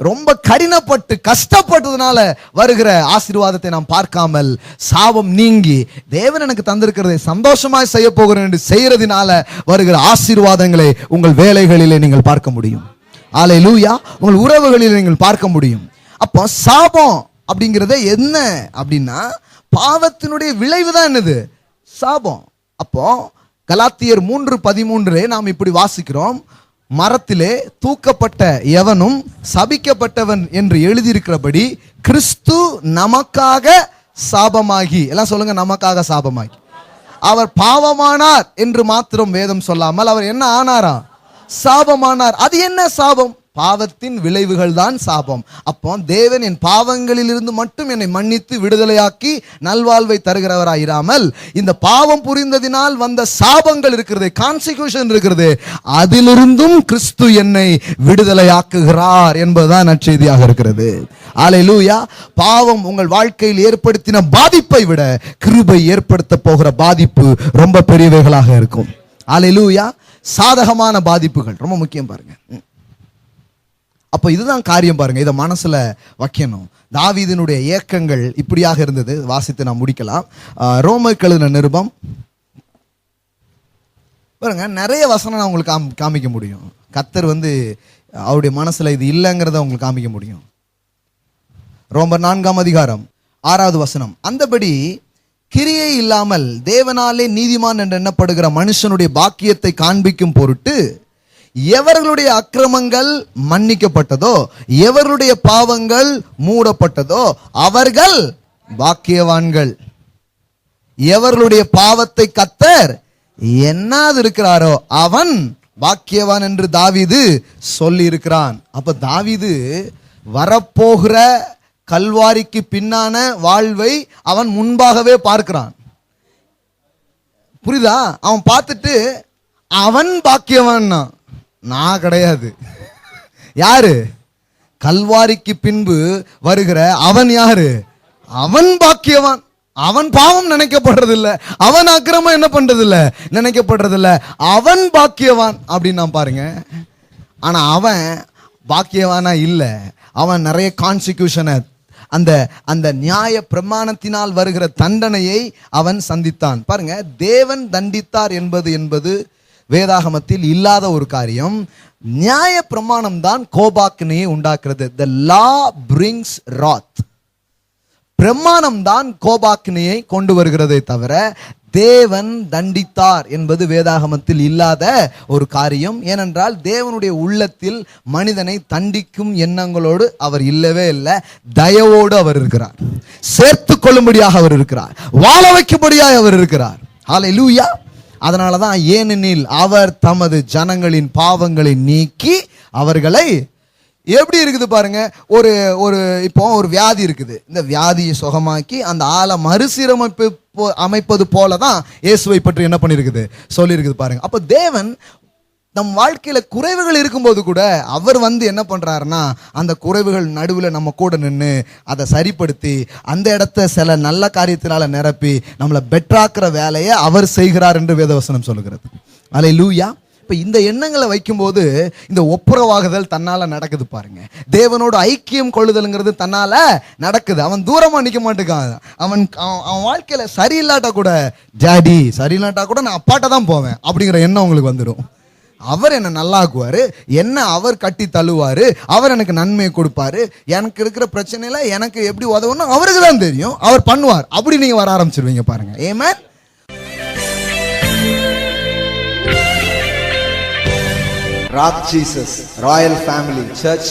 ரொம்ப கடினப்பட்டு கஷ்டப்பட்டதுனால வருகிற ஆசீர்வாதத்தை நாம் பார்க்காமல், சாபம் நீங்கி தேவன் எனக்கு தந்திருக்கிறதை சந்தோஷமாய் செய்ய போகிறேன் என்று செய்யறதுனால வருகிற ஆசீர்வாதங்களை உங்கள் வேலைகளிலே நீங்கள் பார்க்க முடியும். அல்லேலூயா. உங்கள் உறவுகளிலே நீங்கள் பார்க்க முடியும். அப்போ சாபம் அப்படிங்கிறத என்ன அப்படின்னா, பாவத்தினுடைய விளைவு தான் என்னது? சாபம். அப்போ கலாத்தியர் 3:13 நாம் இப்படி வாசிக்கிறோம், மரத்திலே தூக்கப்பட்ட எவனும் சபிக்கப்பட்டவன் என்று எழுதியிருக்கிறபடி கிறிஸ்து நமக்காக சாபமாகி, எல்லாம் சொல்லுங்க, நமக்காக சாபமாகி. அவர் பாவமானார் என்று மாத்திரம் வேதம் சொல்லாமல் அவர் என்ன ஆனாரா? சாபமானார். அது என்ன சாபம்? பாவத்தின் விளைவுகள் தான் சாபம். அப்போ தேவன் என் பாவங்களில் இருந்து மட்டும் என்னை மன்னித்து விடுதலையாக்கி நல்வாழ்வை தருகிறவராயிராமல், இந்த பாவம் புரிந்ததினால் வந்த சாபங்கள் இருக்கிறது, கான்சிக்யூஷன் இருக்கிறது, அதிலிருந்தும் கிறிஸ்து என்னை விடுதலையாக்குகிறார் என்பதுதான் நற்செய்தியாக இருக்கிறது. அல்லேலூயா. பாவம் உங்கள் வாழ்க்கையில் ஏற்படுத்தின பாதிப்பை விட கிருபை ஏற்படுத்த போகிற பாதிப்பு ரொம்ப பெரியவைகளாக இருக்கும். அல்லேலூயா. சாதகமான பாதிப்புகள் ரொம்ப முக்கியம் பாருங்க. அப்போ இதுதான் காரியம் பாருங்க, இதை மனசுல வைக்கணும். தாவீதினுடைய ஏக்கங்கள் இப்படியாக இருந்தது. வாசித்து நாம் முடிக்கலாம். ரோமருக்கு எழுதின நிருபம் பாருங்க, நிறைய வசனம் நான் உங்களுக்கு காமிக்க முடியும். கர்த்தர் அவருடைய மனசுல இது இல்லைங்கிறத உங்களுக்கு காமிக்க முடியும். ரோமர் 4:6 வசனம், அந்தபடி கிரியை இல்லாமல் தேவனாலே நீதிமான் என்று எண்ணப்படுகிற மனுஷனுடைய பாக்கியத்தை காண்பிக்கும் பொருட்டு எவர்களுடைய அக்கிரமங்கள் மன்னிக்கப்பட்டதோ, எவர்களுடைய பாவங்கள் மூடப்பட்டதோ அவர்கள் பாக்கியவான்கள். எவர்களுடைய பாவத்தை கர்த்தர் எண்ணாது இருக்கிறாரோ அவன் பாக்கியவான் என்று தாவீது சொல்லி இருக்கிறான். அப்ப தாவீது வரப்போகிற கல்வாரிக்கு பின்னான வாழ்வை அவன் முன்பாகவே பார்க்கிறான். புரியுதா? அவன் பார்த்துட்டு அவன் பாக்கியவான், நான் கிடையாது. யாரு? கல்வாரிக்கு பின்பு வருகிற அவன் யாரு? அவன் பாக்கியவான். அவன் பாவம் நினைக்கப்படுறதில்லை, அவன் அக்கிரமம் என்ன பண்றதில்லை, நினைக்கப்படுறதில்லை. அவன் பாக்கியவான் அப்படின்னு நான் பாருங்க. ஆனா அவன் பாக்கியவானா இல்லை. அவன் நிறைய கான்சிக்யூஷனை, அந்த நியாய பிரமாணத்தினால் வருகிற தண்டனையை அவன் சந்தித்தான். பாருங்க, தேவன் தண்டித்தார் என்பது வேதாகமத்தில் இல்லாத ஒரு காரியம். நியாய பிரமாணம் தான் கோபாக்கினையை உண்டாக்குறது. The law brings wrath. பிரமாணம் தான் கோபாக்கினையை கொண்டு வருகிறதை தவிர தேவன் தண்டித்தார் என்பது வேதாகமத்தில் இல்லாத ஒரு காரியம். ஏனென்றால் தேவனுடைய உள்ளத்தில் மனிதனை தண்டிக்கும் எண்ணங்களோடு அவர் இல்லவே இல்லை. தயவோடு அவர் இருக்கிறார், சேர்த்து கொள்ளும்படியாக அவர் இருக்கிறார், வாழ வைக்கும்படியாக அவர் இருக்கிறார். ஹல்லேலூயா. அதனாலதான், ஏனெனில் அவர் தமது ஜனங்களின் பாவங்களை நீக்கி அவர்களை, எப்படி இருக்குது பாருங்க, இப்போ ஒரு வியாதி இருக்குது, இந்த வியாதியை சுகமாக்கி அந்த ஆளை அமைப்பது போலதான் இயேசுவை பற்றி என்ன பண்ணிருக்குது, சொல்லியிருக்குது பாருங்க. அப்ப தேவன் நம் வாழ்க்கையில குறைவுகள் இருக்கும்போது கூட அவர் என்ன பண்றாருன்னா, அந்த குறைவுகள் நடுவில் நம்ம கூட நின்று அதை சரிப்படுத்தி அந்த இடத்த சில நல்ல காரியத்தினால நிரப்பி நம்மளை பெட்டராக்குற வேலையை அவர் செய்கிறார் என்று வேதவசனம் சொல்லுகிறது. அல்லேலூயா. இப்போ இந்த எண்ணங்களை வைக்கும்போது இந்த ஒப்புரவாகுதல் தன்னால நடக்குது பாருங்க. தேவனோடு ஐக்கியம் கொள்ளுதல்ங்கிறது தன்னால நடக்குது. அவன் தூரமா நிற்க மாட்டேங்கான். அவன் வாழ்க்கையில சரியில்லாட்டா கூட, ஜாடி சரியில்லாட்டா கூட நான் அப்பாட்ட தான் போவேன் அப்படிங்கிற எண்ணம் உங்களுக்கு வந்துடும். அவர் என்ன நல்லாக்குவாரு, என்ன அவர் கட்டி தள்ளுவாரு, அவர் எனக்கு நன்மையை கொடுப்பாரு, எனக்கு இருக்கிற பிரச்சனையில எனக்கு எப்படி உதவணும் அவருக்கு தான் தெரியும், அவர் பண்ணுவார். அப்படி நீங்க வர ஆரம்பிச்சிருவீங்க பாருங்க. ஆமென். Rock Jesus Royal Family Church